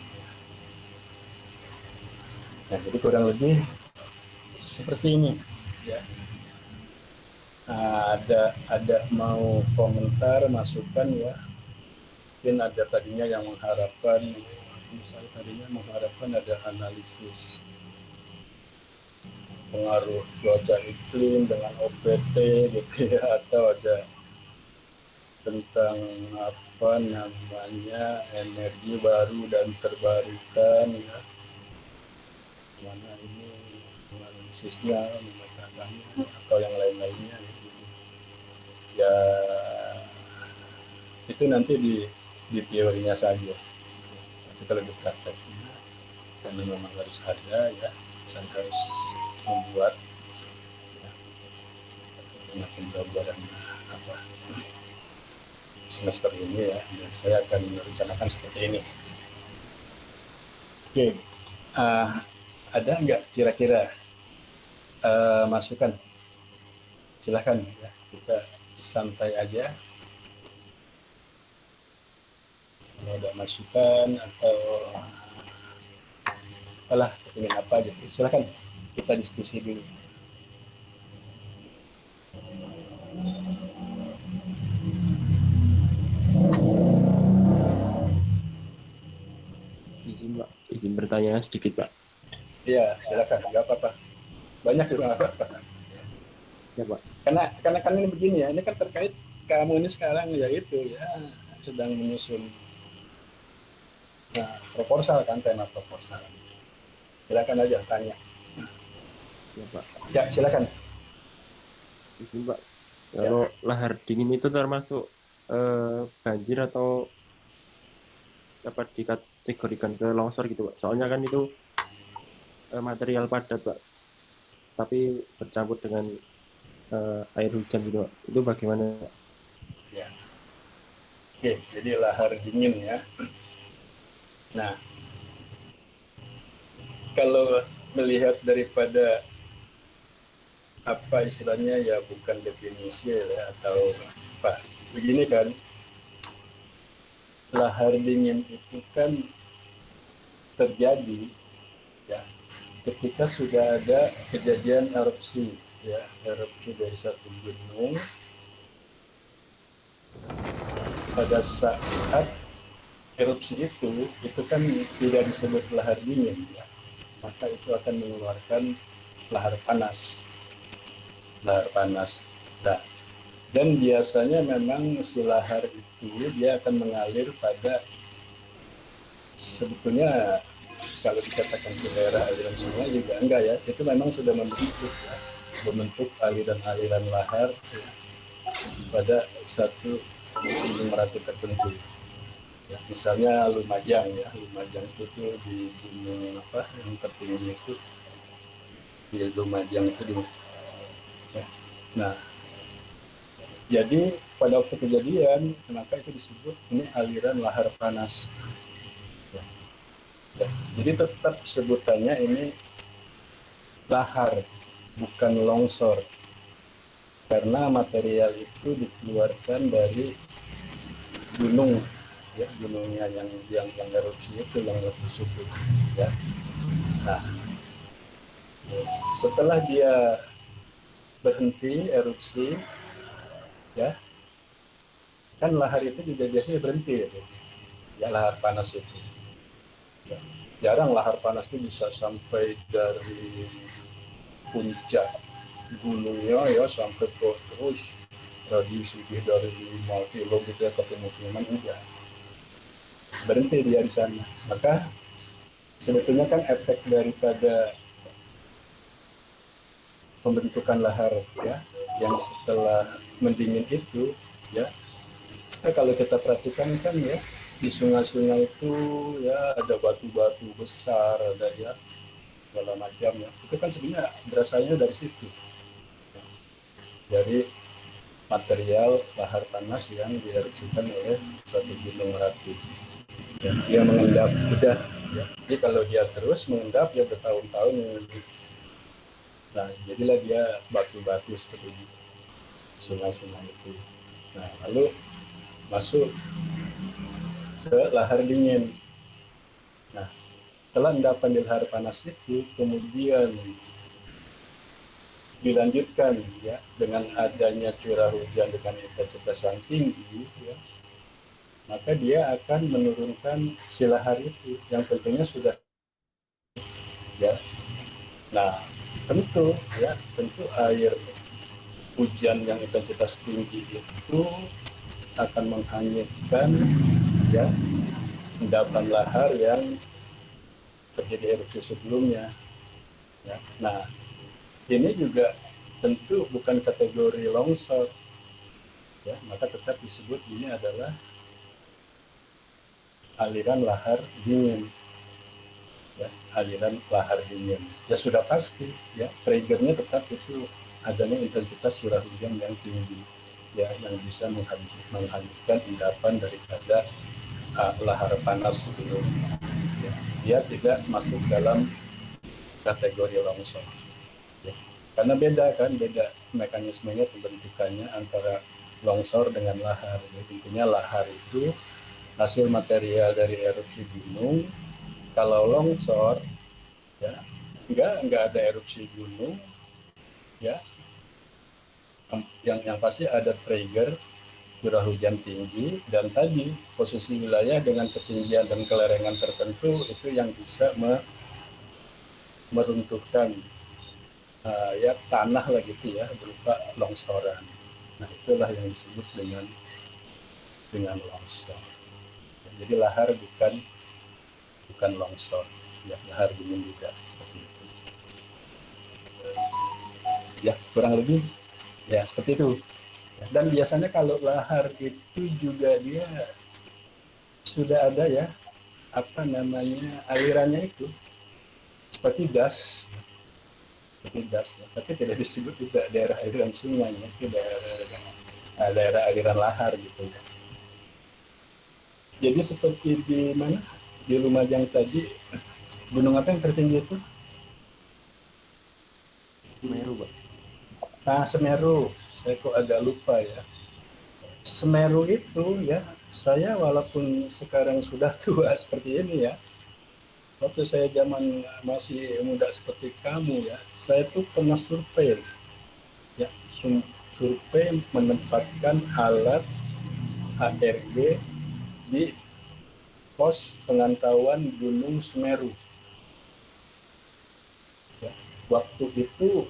Speaker 1: Nah jadi kurang lebih seperti ini ya. Nah, ada mau komentar masukan ya, mungkin ada tadinya yang mengharapkan, misalnya tadinya mengharapkan ada analisis pengaruh cuaca iklim dengan OPT gitu ya, atau ada tentang apa namanya energi baru dan terbarukan ya, mana ini analisisnya, memetakannya atau yang lain-lainnya gitu. Ya itu nanti di teorinya saja, tapi kalau di prakteknya karena memang harus ada ya, saya harus membuat ya, pembelajaran apa semester ini ya, dan saya akan merencanakan seperti ini. Oke, ada nggak kira-kira masukan? Silahkan ya, kita santai aja. Kalau ada masukan atau alah ingin apa gitu, silahkan kita diskusi dulu.
Speaker 2: Izin Pak, izin bertanya sedikit Pak.
Speaker 1: Iya, silakan, nggak apa-apa. Banyak juga nggak apa-apa.
Speaker 2: Ya Pak.
Speaker 1: Karena kan ini begini ya, ini kan terkait kamu ini sekarang ya itu ya sedang menyusun proposal kan, tema proposal. Silakan aja tanya.
Speaker 2: Ya Pak,
Speaker 1: Ya, silakan.
Speaker 2: izin Pak.
Speaker 1: Ya,
Speaker 2: Kalau lahar dingin itu termasuk banjir atau dapat dikategorikan ke longsor gitu Pak? Soalnya kan itu material padat Pak, tapi bercampur dengan air hujan gitu Pak. Itu bagaimana Pak?
Speaker 1: ya. Oke, jadi lahar dingin ya. Nah, kalau melihat daripada apa istilahnya ya, bukan definisi ya atau apa. Begini kan, lahar dingin itu kan terjadi ya ketika sudah ada kejadian erupsi ya, erupsi dari satu gunung pada saat erupsi itu kan tidak disebut lahar dingin ya, maka itu akan mengeluarkan lahar panas, lahar panas. Nah, dan biasanya memang si lahar itu dia akan mengalir pada, sebetulnya kalau dikatakan ke daerah aliran sungai juga enggak ya, itu memang sudah membentuk ya, membentuk aliran-aliran lahar ya, pada satu gunung merapi tertentu. Ya, misalnya Lumajang ya, Lumajang itu tuh di gunung apa yang tertinggi itu di Lumajang itu di, ya. Nah, jadi pada waktu kejadian maka itu disebut ini aliran lahar panas. Ya. Ya. Jadi tetap sebutannya ini lahar, bukan longsor, karena material itu dikeluarkan dari gunung ya, gunungnya yang erupsi itu, yang letus itu ya. Nah, setelah dia berhenti erupsi ya, kan lahar itu juga biasanya berhenti gitu. Ya, lahar panas itu ya. Jarang lahar panas itu bisa sampai dari puncak gunungnya ya sampai ke terus radius lebih dari 5 kilo gitu ya, ke pemukiman enggak, berhenti dia di sana. Maka sebetulnya kan efek daripada pembentukan lahar ya yang setelah mendingin itu ya, kalau kita perhatikan kan ya, di sungai-sungai itu ya ada batu-batu besar, ada ya segala macam ya, itu kan sebenarnya berasalnya dari situ, dari material lahar panas yang dierupsikan oleh suatu gunung berapi. Ya, dia mengendap udah ya. Jadi kalau dia terus mengendap ya bertahun-tahun, nah jadilah dia batu-batu seperti itu, sungai-sungai itu. Nah lalu masuk ke lahar dingin. Nah setelah endapan di lahar panas itu kemudian dilanjutkan ya dengan adanya curah hujan dengan intensitas yang tinggi ya, maka dia akan menurunkan si lahar itu yang tentunya sudah ya. Nah tentu air hujan yang intensitas tinggi itu akan menghanyutkan ya endapan lahar yang terjadi erupsi sebelumnya ya. Nah ini juga tentu bukan kategori longsor ya, maka tetap disebut ini adalah aliran lahar dingin ya, aliran lahar dingin ya, sudah pasti ya triggernya tetap itu adanya intensitas curah hujan yang tinggi ya, yang bisa menghanyutkan endapan daripada lahar panas sebelumnya ya. Dia tidak masuk dalam kategori longsor ya. Karena beda mekanismenya pembentukannya antara longsor dengan lahar ya. Intinya lahar itu hasil material dari erupsi gunung. Kalau longsor ya nggak ada erupsi gunung ya, yang pasti ada trigger curah hujan tinggi, dan tadi posisi wilayah dengan ketinggian dan kelerengan tertentu itu yang bisa meruntuhkan ya tanah lah gitu ya, berupa longsoran. Nah itulah yang disebut dengan longsor. Jadi lahar bukan longsor ya, lahar dingin juga seperti itu ya, kurang lebih ya seperti itu. Dan biasanya kalau lahar itu juga dia sudah ada ya apa namanya alirannya itu seperti das, ya. Tapi tidak disebut juga daerah aliran sungai ya, itu daerah aliran lahar gitu ya. Jadi seperti di mana, di Lumajang tadi, gunung apa yang tertinggi itu?
Speaker 2: Semeru, Pak.
Speaker 1: Nah Semeru, saya kok agak lupa ya. Semeru itu ya, saya walaupun sekarang sudah tua seperti ini ya, waktu saya zaman masih muda seperti kamu ya, saya tuh pernah survei ya, survei menempatkan alat HRG di pos pengantauan Gunung Semeru ya. Waktu itu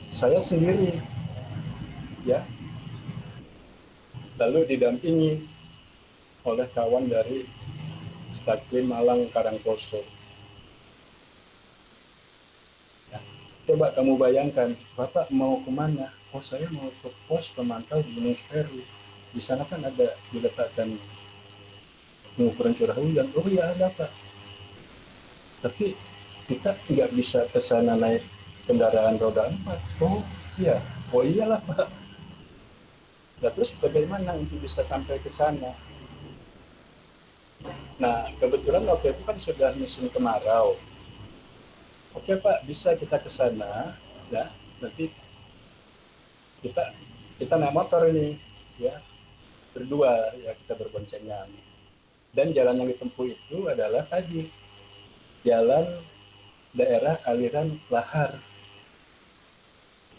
Speaker 1: saya sendiri ya, lalu didampingi oleh kawan dari Staklim Malang Karangposo ya. Coba kamu bayangkan, Bapak mau kemana? Oh saya mau ke pos pemantau di Gunung Semeru, di sana kan ada diletakkan pengukuran curah hujan. Oh iya ada Pak, tapi kita nggak bisa ke sana naik kendaraan roda 4. Oh iya, oh iyalah Pak. Nah, terus bagaimana untuk bisa sampai ke sana? Nah kebetulan waktu itu kan sudah musim kemarau. Oke Pak, bisa kita ke sana ya, nanti kita kita naik motor ini ya, berdua ya, kita berboncengan, dan jalan yang ditempuh itu adalah tadi jalan daerah aliran lahar.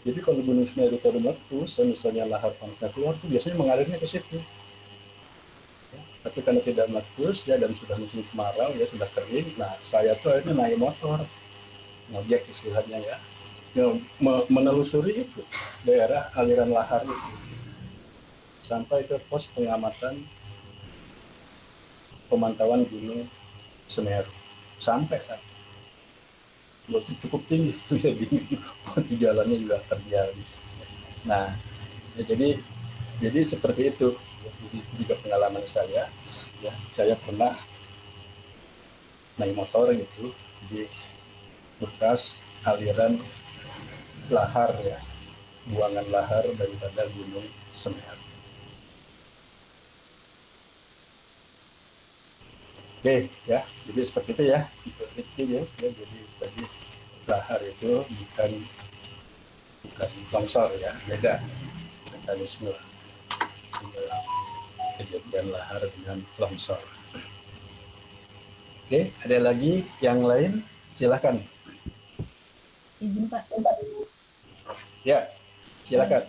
Speaker 1: Jadi kalau Gunung Semeru pada meletus, misalnya lahar panasnya keluar tuh biasanya mengalirnya ke situ. Ya. Tapi karena tidak meletus ya, dan sudah musim kemarau ya, sudah kering. Nah saya tuh akhirnya naik motor, ngojek istilahnya ya, menelusuri itu daerah aliran lahar itu sampai ke pos pengamatan pemantauan Gunung Semeru. Sampai waktu cukup tinggi, jadi jalannya juga terjal. Nah, ya, jadi seperti itu. Jadi juga pengalaman saya, ya saya pernah naik motor gitu di bekas aliran lahar ya, buangan lahar daripada Gunung Semeru. Oke ya, jadi seperti itu ya, itu ya, jadi tadi lahar itu bukan longsor ya, beda mekanisme kejadian lahar dengan longsor. Oke, ada lagi yang lain? Silakan.
Speaker 3: Izin Pak,
Speaker 1: Ya, silakan.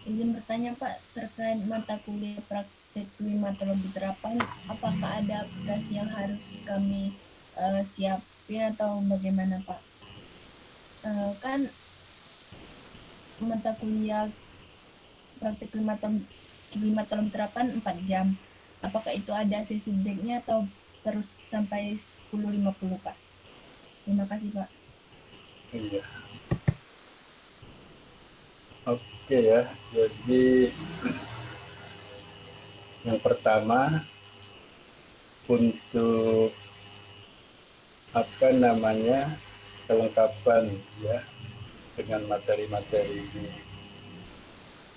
Speaker 3: izin bertanya Pak, terkait mata kuliah praktek klimatologi terapan, apakah ada aplikasi yang harus kami siapin atau bagaimana Pak? Kan mata kuliah praktek klimatologi terapan 4 jam. Apakah itu ada sesi breaknya atau terus sampai 10.50 Pak? Terima kasih Pak.
Speaker 1: Iya. Oke ya, jadi yang pertama untuk apa namanya kelengkapan ya dengan materi-materi di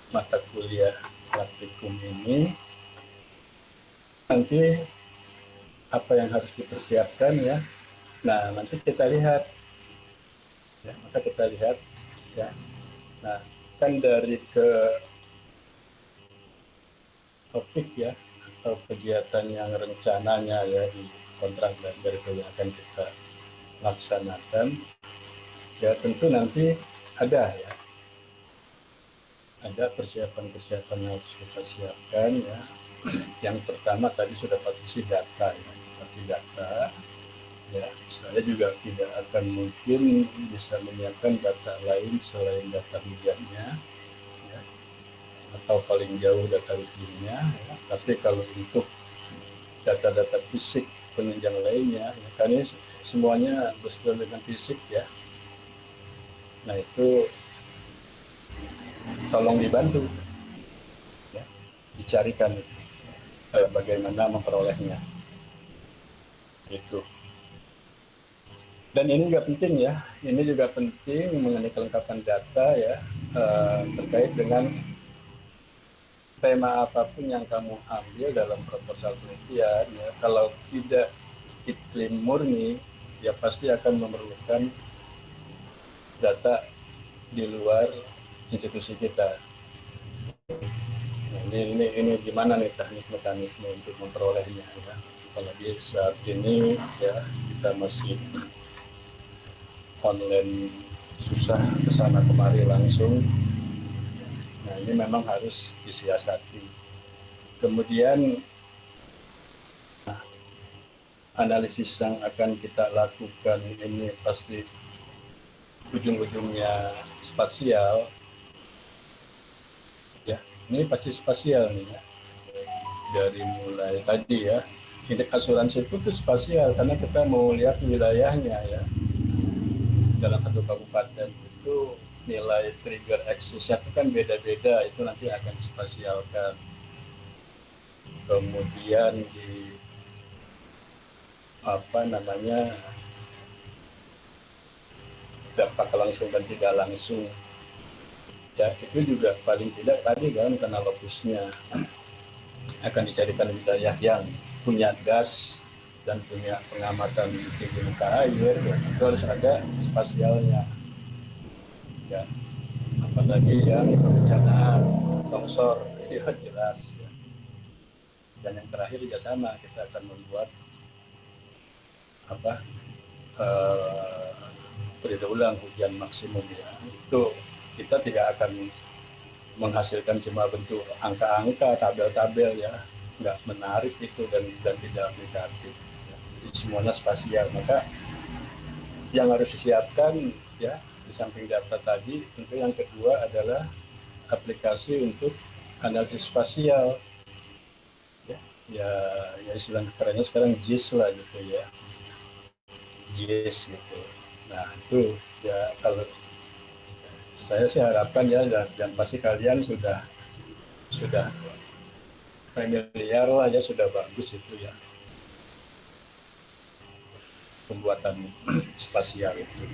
Speaker 1: mata kuliah praktikum ini, nanti apa yang harus dipersiapkan ya. Nah, nanti kita lihat ya, maka kita lihat ya. Nah, kan dari ke topik ya atau kegiatan yang rencananya ya di kontrak belajar itu yang akan kita laksanakan ya, tentu nanti ada ya, ada persiapan-persiapan yang harus kita siapkan ya. Yang pertama tadi sudah partisi data ya, partisi data ya. Saya juga tidak akan mungkin bisa menyiapkan data lain selain data hujannya ya, atau paling jauh data rutinnya ya. Tapi kalau untuk data-data fisik penunjang lainnya ya, karena semuanya bersesuaian dengan fisik ya. Nah itu tolong dibantu ya, dicarikan bagaimana memperolehnya itu. Dan ini juga penting ya, ini juga penting mengenai kelengkapan data ya, terkait dengan tema apapun yang kamu ambil dalam proposal penelitian ya. Kalau tidak iklim murni ya pasti akan memerlukan data di luar institusi kita. Nah, ini gimana nih teknik mekanisme untuk memperolehnya ya. Apalagi saat ini ya kita masih online, susah kesana kemari langsung. Nah ini memang harus disiasati. Kemudian analisis yang akan kita lakukan ini pasti ujung-ujungnya spasial. Ya, ini pasti spasial nih ya. Dari mulai tadi ya, indeks asuransi itu tuh spasial karena kita mau lihat wilayahnya ya. Dalam satu kabupaten itu nilai trigger axisnya itu kan beda-beda, itu nanti akan dispasialkan. Kemudian di apa namanya dampak langsung dan tidak langsung ya, itu juga paling tidak tadi kan karena lokusnya akan dicarikan wilayah yang punya gas dan punya pengamatan tinggi muka air ya, itu harus ada spasialnya ya, apalagi yang bencana longsor itu jelas ya. Dan yang terakhir juga sama, kita akan membuat apa periode ulang hujan maksimum ya, itu kita tidak akan menghasilkan cuma bentuk angka-angka, tabel-tabel ya, nggak menarik itu dan tidak negatif ya. Jadi semuanya spasial, maka yang harus disiapkan ya di samping data tadi tentu yang kedua adalah aplikasi untuk analisis spasial ya, ya istilah kerennya sekarang GIS lah gitu ya, GIS gitu. Nah itu ya, kalau Saya sih harapkan ya, dan pasti kalian sudah familiar lah ya, sudah bagus itu ya pembuatan spasial itu.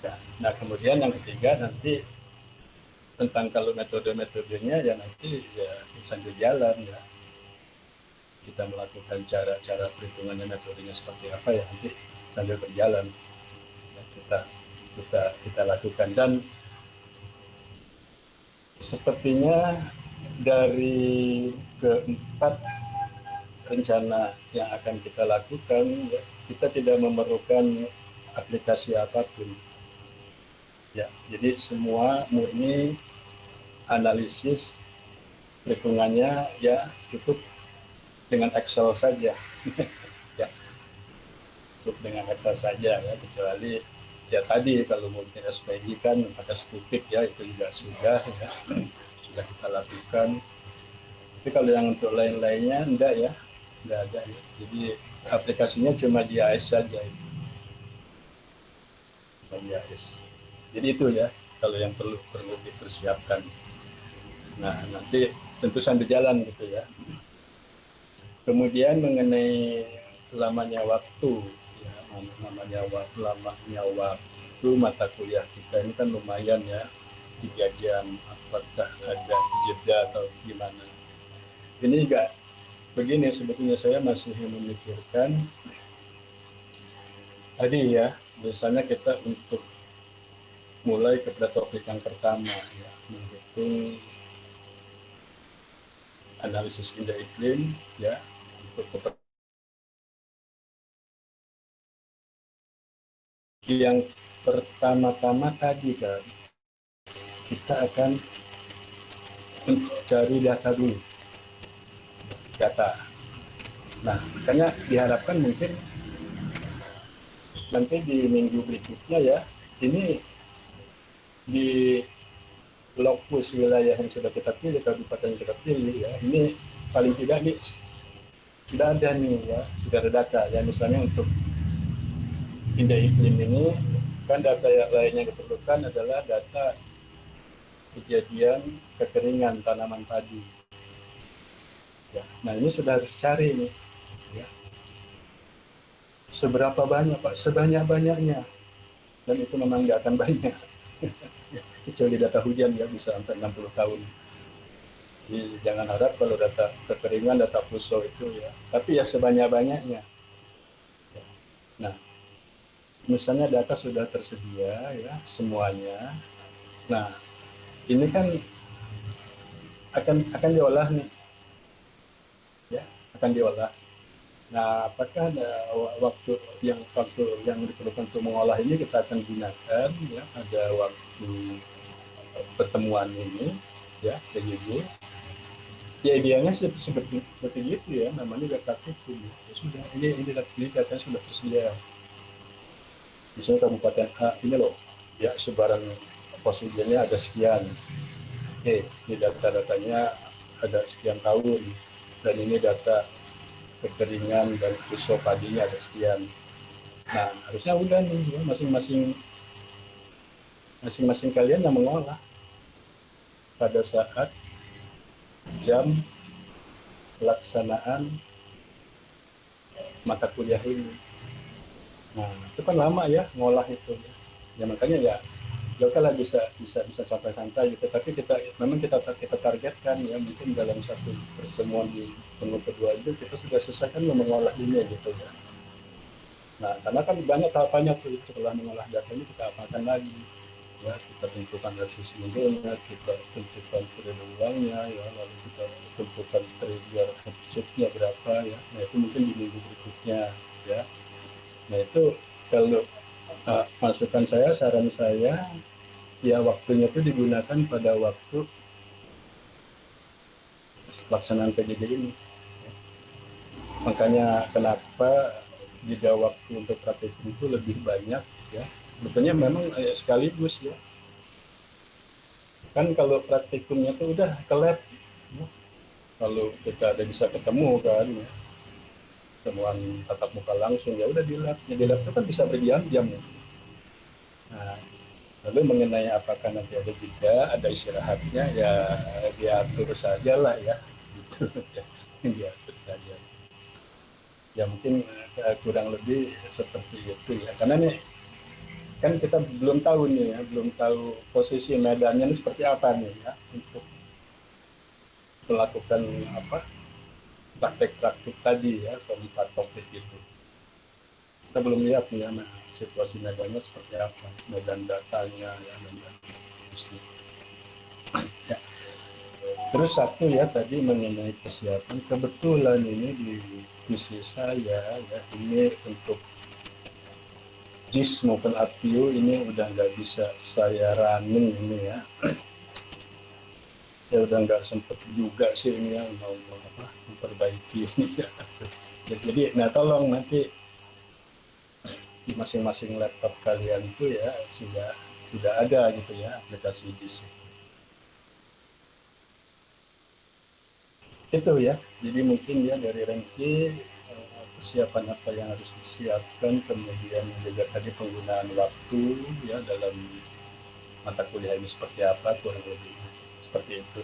Speaker 1: Ya. Nah kemudian yang ketiga nanti tentang kalau metode-metodenya ya nanti ya sambil jalan ya kita melakukan cara-cara perhitungannya, metodenya seperti apa ya nanti sambil berjalan ya, kita lakukan. Dan sepertinya dari keempat rencana yang akan kita lakukan ya, kita tidak memerlukan aplikasi apapun ya, jadi semua murni analisis perhitungannya ya, cukup dengan Excel saja ya, cukup dengan Excel saja ya, kecuali ya tadi kalau mungkin SPG kan pakai Stupid ya, itu juga sudah ya, sudah kita lakukan. Tapi kalau yang untuk lain-lainnya enggak ya, enggak ada ya. Jadi aplikasinya cuma GIS saja itu. GIS. Jadi itu ya kalau yang perlu dipersiapkan. Nah nanti tentu sambil jalan gitu ya. Kemudian mengenai lamanya waktu ya, lamanya waktu mata kuliah kita ini kan lumayan ya, 3 jam, apakah ada jeda atau gimana. Ini juga begini, sebetulnya saya masih memikirkan tadi ya, misalnya kita untuk mulai kepada topik yang pertama ya, menghitung analisis indeks iklim ya, untuk yang pertama-tama tadi kan kita akan mencari data dulu, data. Nah makanya diharapkan mungkin nanti di minggu berikutnya ya, ini di lokus wilayah yang sudah kita pilih, kabupaten yang kita pilih ya, ini paling tidak nih sudah ada nih ya, sudah ada data ya, misalnya untuk indeks iklim ini kan data yang lain yang diperlukan adalah data kejadian kekeringan tanaman padi ya. Nah ini sudah harus cari nih ya, seberapa banyak Pak, sebanyak-banyaknya, dan itu memang nggak akan banyak kecuali data hujan ya, bisa sampai 60 tahun. Jadi jangan harap kalau data kekeringan, data puso itu ya, tapi ya sebanyak-banyaknya. Nah, misalnya data sudah tersedia ya semuanya. Nah, ini kan akan diolah nih, ya, akan diolah. Nah, apakah ada waktu yang diperlukan untuk mengolah ini kita akan gunakan ya, ada waktu pertemuan ini ya, PJJ. Ya idealnya seperti itu ya, namanya data praktikum. Ya sudah, ini data sudah tersedia. Misalnya kabupaten A ini loh, ya sebaran oksigennya ada sekian. Oke, ini data-datanya ada sekian tahun, dan ini data kekeringan dan puso padinya ada sekian. Nah harusnya udah nih ya, masing-masing kalian yang mengolah pada saat jam pelaksanaan mata kuliah ini. Nah itu kan lama ya ngolah itu ya, makanya ya kalau bisa santai-santai gitu, tapi kita targetkan ya, mungkin dalam satu pertemuan di pertemuan kedua itu kita sudah selesaikan mengolah ini gitu ya. Nah karena kan banyak tahapannya tuh, setelah mengolah data ini kita apakan lagi ya, kita tentukan dari minggunya, kita tentukan periode ulangnya ya, lalu kita tentukan trigger objeknya berapa ya. Nah itu mungkin di minggu berikutnya ya. Nah itu kalau masukan saya, saran saya ya, waktunya itu digunakan pada waktu pelaksanaan PJJ ini. Makanya kenapa jeda waktu untuk praktikum itu lebih banyak ya. Sebetulnya memang sekaligus ya. Kan kalau praktikumnya tuh udah ke lab, ya. Kalau kita ada bisa ketemu kan, ya. Temuan tatap muka langsung ya udah di lab. Ya, di lab itu kan bisa berjam-jam ya. Nah, Lalu mengenai apakah nanti ada jeda, ada istirahatnya, ya diatur saja lah ya, gitu. Diatur saja. Ya mungkin kurang lebih seperti itu ya. Karena nih kan kita belum tahu nih ya, belum tahu posisi medannya ini seperti apa nih ya untuk melakukan apa praktek-praktek tadi ya, keempat topik itu. Kita belum lihat nih ya, nah, situasi medannya seperti apa, medan datanya ya, medan ya. Terus satu ya tadi mengenai kesiapan, kebetulan ini di misi saya ya ini untuk JIS maupun APIU ini udah nggak bisa saya running ini ya. Ya udah nggak sempet juga sih ini yang mau apa memperbaiki ini ya. Jadi nah tolong nanti di masing-masing laptop kalian itu ya sudah ada gitu ya aplikasi JIS itu ya. Jadi mungkin ya dari Rensi persiapan apa yang harus disiapkan, kemudian juga tadi penggunaan waktu ya dalam mata kuliah ini seperti apa kurang lebih seperti itu.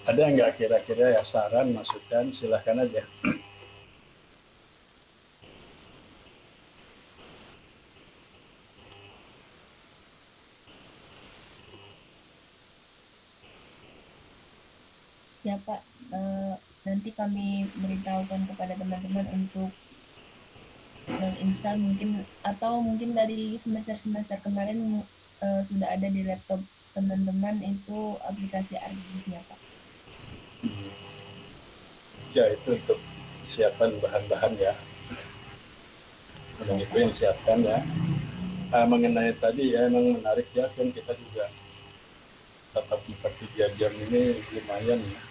Speaker 1: Ada nggak kira-kira ya saran, masukan, silahkan aja.
Speaker 3: Ya Pak, nanti kami beritahukan kepada teman-teman untuk menginstal mungkin, atau mungkin dari semester-semester kemarin sudah ada di laptop teman-teman itu aplikasi ArcGIS-nya Pak.
Speaker 1: Ya itu untuk siapan bahan-bahan ya. Dan
Speaker 3: Ya
Speaker 1: itu
Speaker 3: Pak.
Speaker 1: yang disiapkan ya. Mengenai tadi ya emang menarik ya kan kita juga tatap muka 3 jam ini lumayan ya.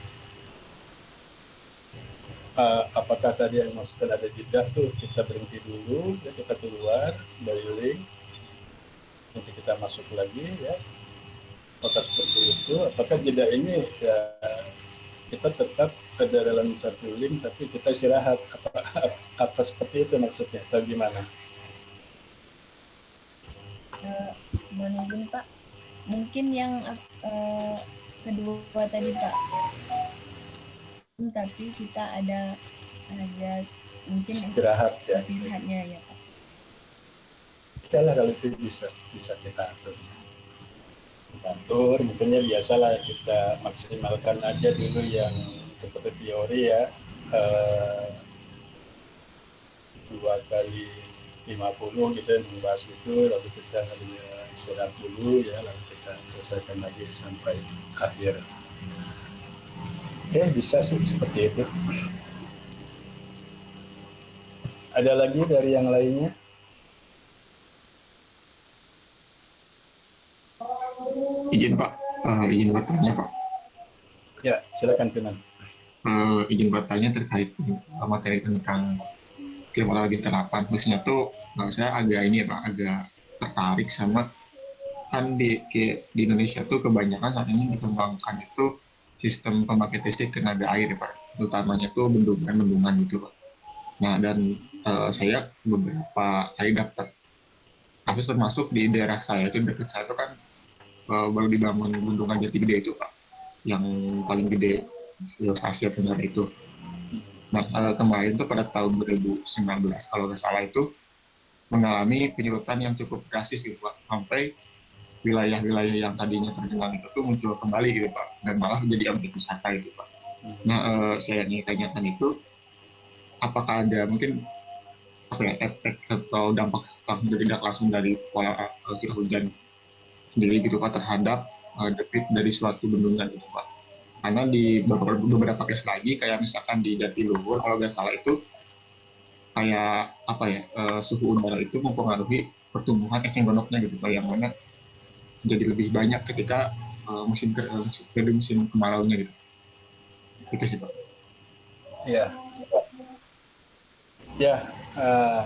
Speaker 1: Apakah tadi yang maksudkan ada jeda tuh kita berhenti dulu ya, kita keluar dari link nanti kita masuk lagi ya, apakah seperti itu, apakah jeda ini ya kita tetap ada dalam satu link tapi kita istirahat, apa seperti itu maksudnya atau gimana?
Speaker 3: Mana izin Pak, mungkin yang kedua tadi Pak, tapi kita ada mungkin
Speaker 1: Istirahat ya,
Speaker 3: istirahatnya ya Pak.
Speaker 1: ya lah kalau itu bisa kita atur mungkinnya biasalah kita maksimalkan aja dulu yang seperti teori ya, eh, 2 kali 50 kita membahas itu lalu kita istirahat dulu ya lalu kita selesaikan lagi sampai akhir. Bisa sih seperti itu. Ada lagi dari yang lainnya?
Speaker 4: Izin Pak, izin bertanya Pak.
Speaker 1: Ya silakan Finan.
Speaker 4: Izin bertanya terkait materi tentang klimatologi terapan. Khususnya tuh saya agak ini ya Pak, agak tertarik sama kan di Indonesia tuh kebanyakan saat ini dikembangkan itu sistem pembangkit listrik tenaga air ya Pak, utamanya tuh bendungan-bendungan gitu Pak. Nah dan saya beberapa kali dapat kasus termasuk di daerah saya itu dekat saya itu kan baru dibangun bendungan Jati Gede itu Pak, yang paling gede Asia Tenggara itu. Nah, kemarin tuh pada tahun 2019 kalau nggak salah itu mengalami penyurutan yang cukup drastis gitu Pak, sampai wilayah-wilayah yang tadinya tergenang itu tuh muncul kembali gitu Pak, dan malah menjadi objek wisata itu Pak. Nah, saya ingin tanyakan itu, apakah ada mungkin apa ya, efek atau dampak langsung tidak langsung dari pola curah hujan sendiri gitu Pak terhadap debit dari suatu bendungan gitu Pak. Karena di beberapa case lagi kayak misalkan di Jatiluhur kalau nggak salah itu kayak apa ya, suhu udara itu mempengaruhi pertumbuhan eceng gondoknya gitu Pak, yang mana jadi lebih banyak ketika musim kemarau nya gitu. Itu sih Pak.
Speaker 1: Ya, ya,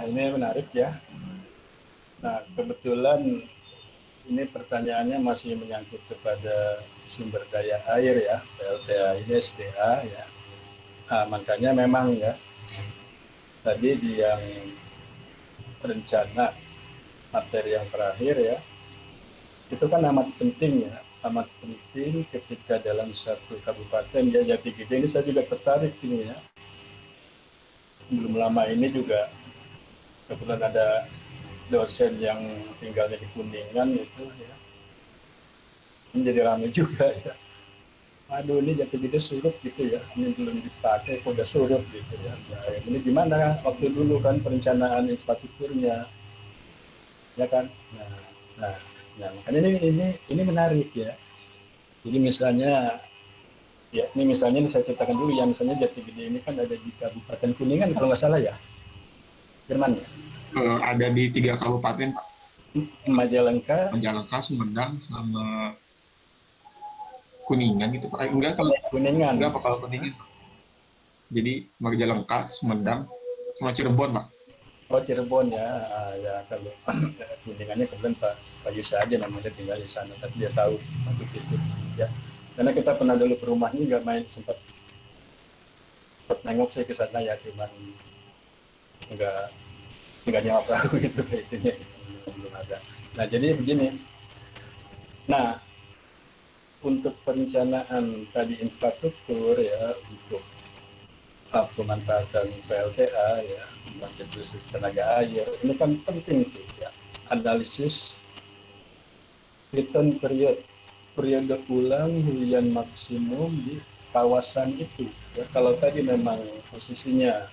Speaker 1: ini menarik ya. Nah, kebetulan ini pertanyaannya masih menyangkut kepada sumber daya air ya, PLTA ini SDA ya. Makanya memang ya, tadi di yang rencana materi yang terakhir ya, itu kan amat penting ya, amat penting ketika dalam satu kabupaten ya. Jati Gede ini saya juga tertarik ini ya. Belum lama ini juga kebetulan ada dosen yang tinggalnya di Kuningan itu ya, menjadi ramai juga ya. Aduh, ini Jati Gede surut gitu ya, ini belum dipakai kok udah surut gitu ya. Nah, ini gimana waktu dulu kan perencanaan infrastrukturnya ya kan. Nah, makanya ini menarik ya. Jadi misalnya ya, ini misalnya saya ceritakan dulu ya, misalnya Jati Gede ini kan ada di Kabupaten Kuningan kalau nggak salah ya, Firman ya.
Speaker 4: Ada di 3 kabupaten Pak,
Speaker 1: Majalengka,
Speaker 4: Majalengka, Sumedang, sama Kuningan gitu Pak. Enggak kalau
Speaker 1: Kuningan.
Speaker 4: enggak Pak, kalau Kuningan Pak. Jadi Majalengka, Sumedang, sama Cirebon Pak.
Speaker 1: Oh, Cirebon ya. Ya kalau Kuningannya kebetulan Pak Yusa aja namanya tinggal di sana, tapi dia tahu waktu itu ya. Karena kita pernah dulu ke rumahnya nggak main, sempat nengok saya ke sana ya, cuman nggak nyawa perahu gitu itunya, belum ada. Nah jadi begini. Nah, untuk perencanaan tadi infrastruktur ya, untuk pemanfaatan PLTA ya, pembangkit listrik tenaga air, ini kan penting tuh ya, analisis return periode ulang hunian maksimum di kawasan itu ya. Kalau tadi memang posisinya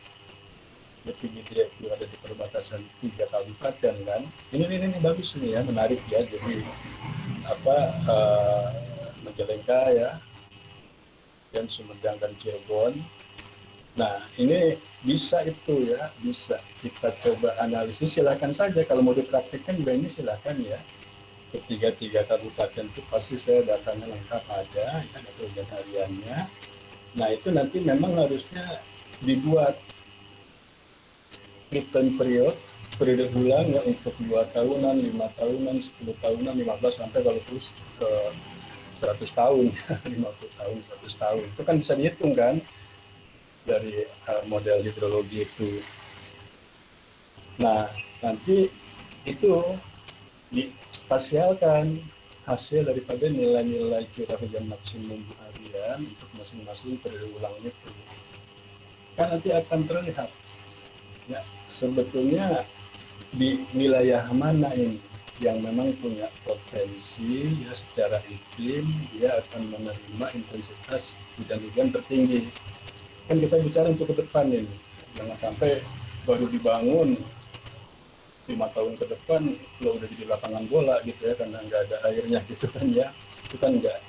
Speaker 1: Jati Gede itu ada di perbatasan 3 kabupaten kan, ini bagus nih ya, menarik ya. Jadi apa, Majalengka ya, dan Sumedang dan Cirebon. Nah, ini bisa itu ya, bisa kita coba analisis. Silakan saja kalau mau dipraktikkan juga, ini silakan ya. Ketiga kabupaten itu pasti saya datanya lengkap ada, ada kerugian hariannya. Nah, itu nanti memang harusnya dibuat return periode bulan ya, untuk 2 tahunan, 5 tahunan, 10 tahunan, 15 sampai kalau terus ke 100 tahun, 50 tahun, 100 tahun. Itu kan bisa dihitung kan dari model hidrologi itu. Nah, nanti itu dispasialkan hasil daripada nilai-nilai curah hujan maksimum harian untuk masing-masing periode ulang itu. Kan nanti akan terlihat ya, sebetulnya di wilayah mana ini yang memang punya potensi ya, secara iklim dia akan menerima intensitas hujan-hujan tertinggi. Kan kita bicara untuk ke depan ini, jangan sampai baru dibangun 5 tahun ke depan lo udah jadi lapangan bola gitu ya, karena nggak ada airnya gitu kan ya. Itu kan enggak,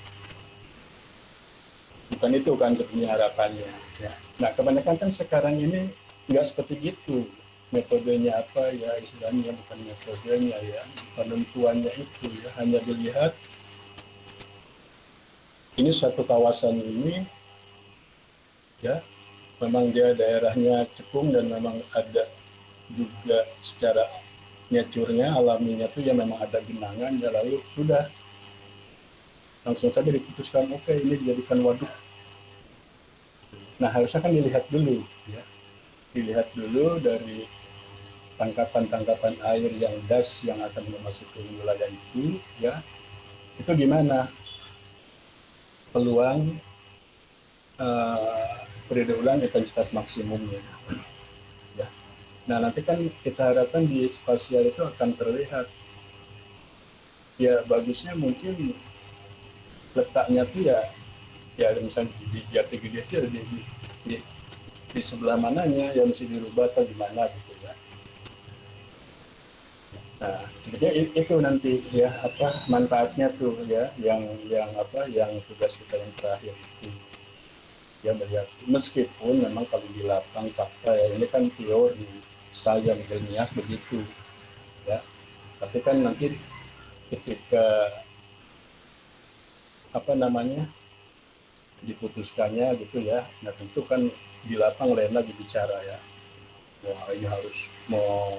Speaker 1: bukan itu kan sebenarnya harapannya ya. Nah, kebanyakan kan sekarang ini nggak seperti gitu metodenya, apa ya istilahnya, bukan metodenya ya, penentuannya itu ya, hanya dilihat ini suatu kawasan ini ya, memang dia daerahnya cekung dan memang ada juga secara nature-nya, alaminya tuh ya memang ada genangan ya, lalu sudah langsung saja diputuskan oke, ini dijadikan waduk. Nah, harusnya kan dilihat dulu ya, dilihat dulu dari tangkapan air yang das yang akan memasuki wilayah itu ya, itu gimana peluang periode ulang intensitas maksimumnya ya. Nah, nanti kan kita harapkan di spasial itu akan terlihat ya, bagusnya mungkin letaknya tuh ya misalnya di Jati Gede itu di, di sebelah mananya yang mesti dirubah atau gimana gitu ya. Nah, sebenarnya itu nanti ya apa manfaatnya tuh ya, yang apa, yang tugas kita yang terakhir itu ya, melihat meskipun memang kalau di lapang fakta ya, ini kan teori saya ilmiah begitu ya, tapi kan nanti ketika apa namanya diputuskannya gitu ya, nah tentu kan di lapang lain lagi bicara ya, wah ini harus mau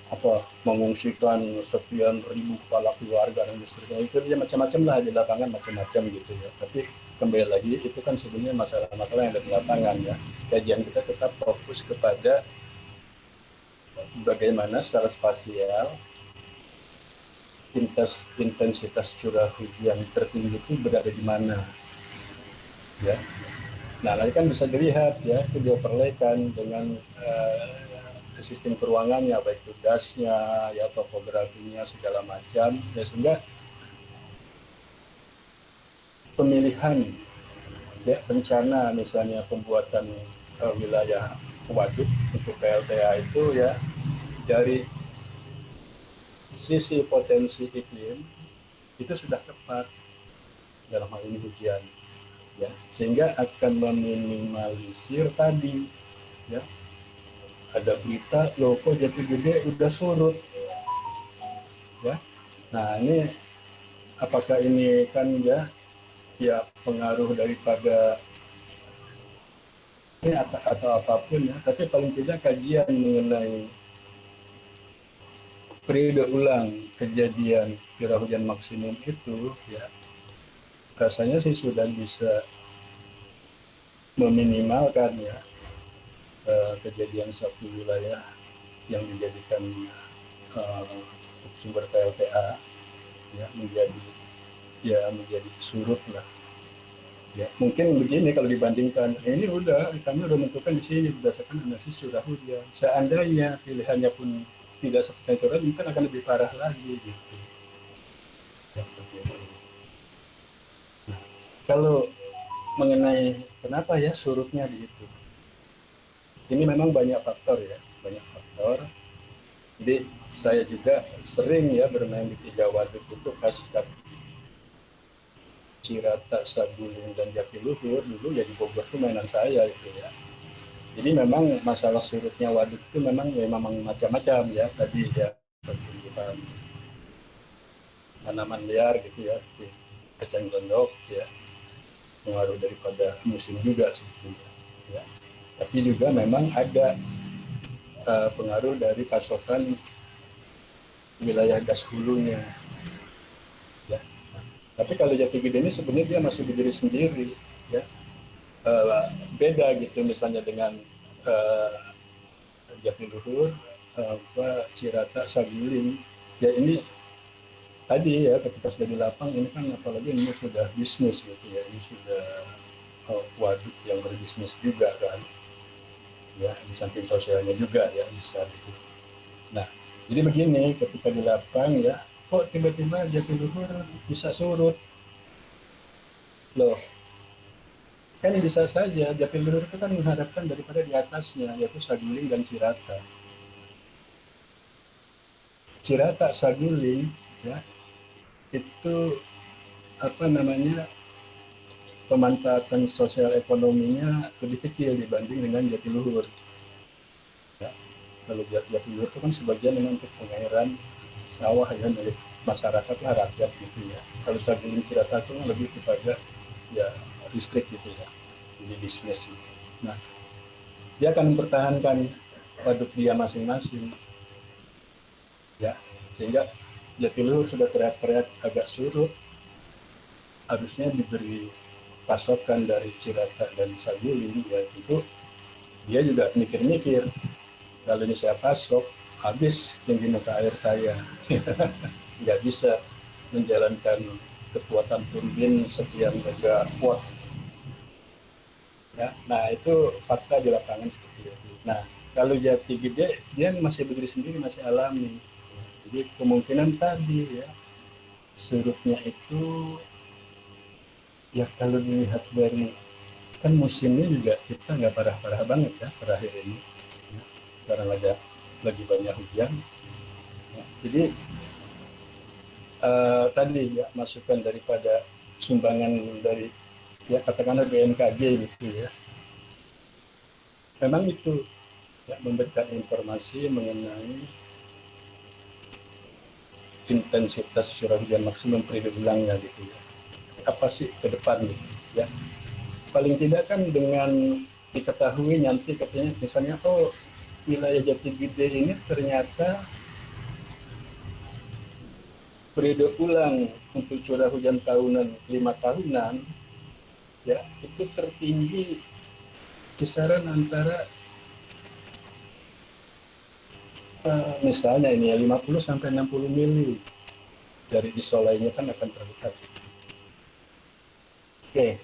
Speaker 1: apa, mengungsikan sekian ribu kepala keluarga dan seterusnya, itu dia macam-macam lah di lapangan, macam-macam gitu ya. Tapi kembali lagi itu kan sebenarnya masalah-masalah yang ada di lapangan ya. Kajian kita tetap fokus kepada bagaimana secara spasial intensitas curah hujan tertinggi itu berada di mana, ya. Nah, nanti kan bisa dilihat ya video perlekan dengan sistem peruangannya, baik itu dasnya, ya topografinya segala macam, ya, sehingga pemilihan ya rencana misalnya pembuatan wilayah waduk untuk PLTA itu ya dari sisi potensi iklim itu sudah tepat dalam hal ini hujan, ya, sehingga akan meminimalisir tadi ya ada berita loh kok Jati Gede udah surut, ya. Nah, ini apakah ini kan ya pengaruh daripada ini atau apapun ya, tapi paling tidak kajian mengenai periode ulang kejadian curah hujan maksimum itu ya rasanya sih sudah bisa meminimalkan ya kejadian satu wilayah yang dijadikan sumber PLTA ya menjadi surut lah. Ya, mungkin begini kalau dibandingkan ini kami udah menentukan di sini berdasarkan analisis curah hujan. Seandainya pilihannya pun tidak seperti curah, mungkin akan lebih parah lagi gitu. Ya, begitu. Nah, kalau mengenai kenapa ya surutnya begitu, ini memang banyak faktor ya, banyak faktor. Jadi saya juga sering ya bermain di 3 waduk itu Kaskat, Cirata, Saguling, dan Jatiluhur. Dulu ya di Bogor itu mainan saya itu ya. Jadi memang masalah surutnya waduk itu memang macam-macam ya. Tadi ya pertumbuhan tanaman liar gitu ya, kacang gondok ya, pengaruh daripada musim juga sebetulnya. Ya. Tapi juga memang ada pengaruh dari pasokan wilayah gas hulunya. Ya. Tapi kalau Jati Gede ini sebenarnya dia masih berdiri sendiri, ya. Beda gitu misalnya dengan Jatiluhur, Cirata, Saguling. Ya ini tadi ya ketika sudah di lapang ini kan apalagi ini sudah bisnis gitu ya, ini sudah waduk yang berbisnis juga kan, ya di samping sosialnya juga ya bisa gitu. Nah, jadi begini ketika di lapang ya, kok tiba-tiba Jatiluhur bisa surut, loh kan bisa saja Jatiluhur itu kan mengharapkan daripada di atasnya yaitu Saguling dan Cirata. Cirata Saguling ya itu pemanfaatan sosial ekonominya lebih kecil dibanding dengan Jatiluhur. Ya. Kalau Jatiluhur itu kan sebagian memang untuk pengairan sawah ya milik masyarakat lah, rakyat gitu ya. Kalau Saguling Cirata itu lebih kepada ya listrik gitu ya, ini bisnis gitu. Nah, dia akan mempertahankan waduk dia masing-masing ya, sehingga Jatiluhur sudah teriak-teriak agak surut, harusnya diberi pasokan dari Cirata dan Saguling ya, tentu dia juga mikir-mikir kalau ini saya pasok habis tinggi muka air saya nggak bisa menjalankan kekuatan turbin sekian megawatt ya. Nah itu fakta di lapangan seperti itu. Nah kalau Jati Gede dia masih berdiri sendiri, masih alami. Jadi kemungkinan tadi ya surutnya itu ya kalau dilihat dari kan musimnya juga kita nggak parah-parah banget ya terakhir ini. Ya, sekarang lagi banyak hujan. Ya, jadi tadi ya masukan daripada sumbangan dari ya katakanlah BMKG gitu ya. Memang itu ya memberikan informasi mengenai intensitas curah hujan maksimum periode ulangnya gitu ya. Apa sih ke depan gitu ya. Paling tidak kan dengan diketahui nanti katanya misalnya wilayah Jati Gede ini ternyata periode ulang untuk curah hujan tahunan 5 tahunan ya itu tertinggi kisaran antara misalnya ini ya 50 sampai 60 mili dari disolainya kan akan terlihat. Oke,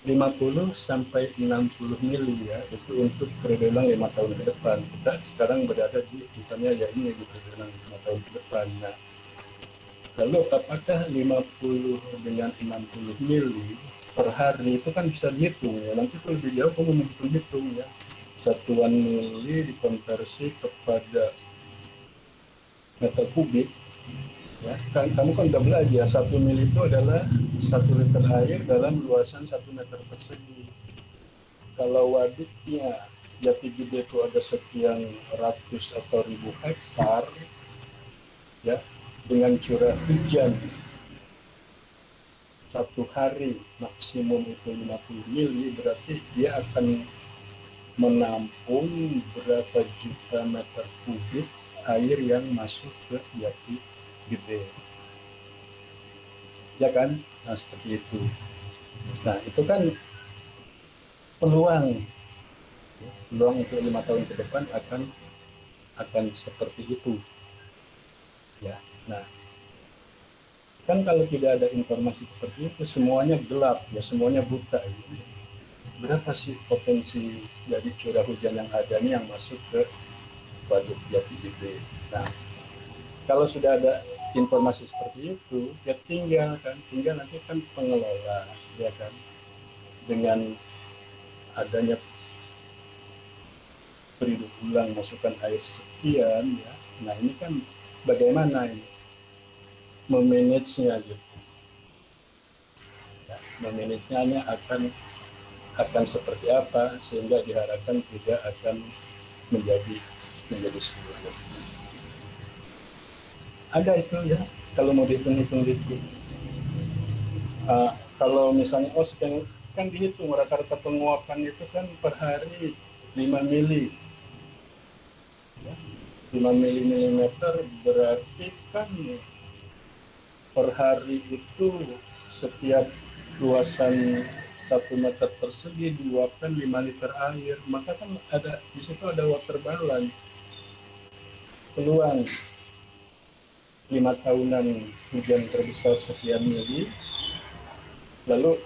Speaker 1: 50 sampai 60 mili ya, itu untuk periode 5 tahun ke depan. Kita sekarang berada di misalnya ya ini di periode 5 tahun ke depan. Nah, lalu apakah 50 dengan 60 mili per hari itu kan bisa dihitung ya. Nanti kalau lebih jauh kamu menghitung-hitung ya. Satuan mili dikonversi kepada meter kubik. Ya, kan kamu kan udah belajar 1 mili itu adalah 1 liter air dalam luasan 1 meter persegi. Kalau waduknya jati gede itu ada sekian ratus atau ribu hektar, ya, dengan curah hujan 1 hari maksimum itu 50 mili, berarti dia akan menampung berapa juta meter kubik air yang masuk ke jati gede, ya kan? Nah seperti itu. Nah itu kan peluang untuk 5 tahun ke depan akan seperti itu, ya. Nah kan kalau tidak ada informasi seperti itu semuanya gelap ya, semuanya buta gitu. Berapa sih potensi dari curah hujan yang ada nih yang masuk ke waduk jati gede? Nah kalau sudah ada informasi seperti itu ya tinggal nanti kan pengelola, ya kan, dengan adanya periode bulan masukkan air sekian ya. Nah ini kan bagaimana ini memanagenya gitu ya, memanagenya akan seperti apa sehingga diharapkan tidak akan menjadi sulit. Ada itu ya kalau mau dihitung-hitung gitu. Kalau misalnya sekarang kan dihitung rata-rata penguapan itu kan per hari 5 mili ya. 5 milimeter berarti kan per hari itu setiap luasan 1 meter persegi diluapkan 5 liter air, maka kan ada di situ ada water balance, peluang 5 tahunan hujan terbesar sekian mili, lalu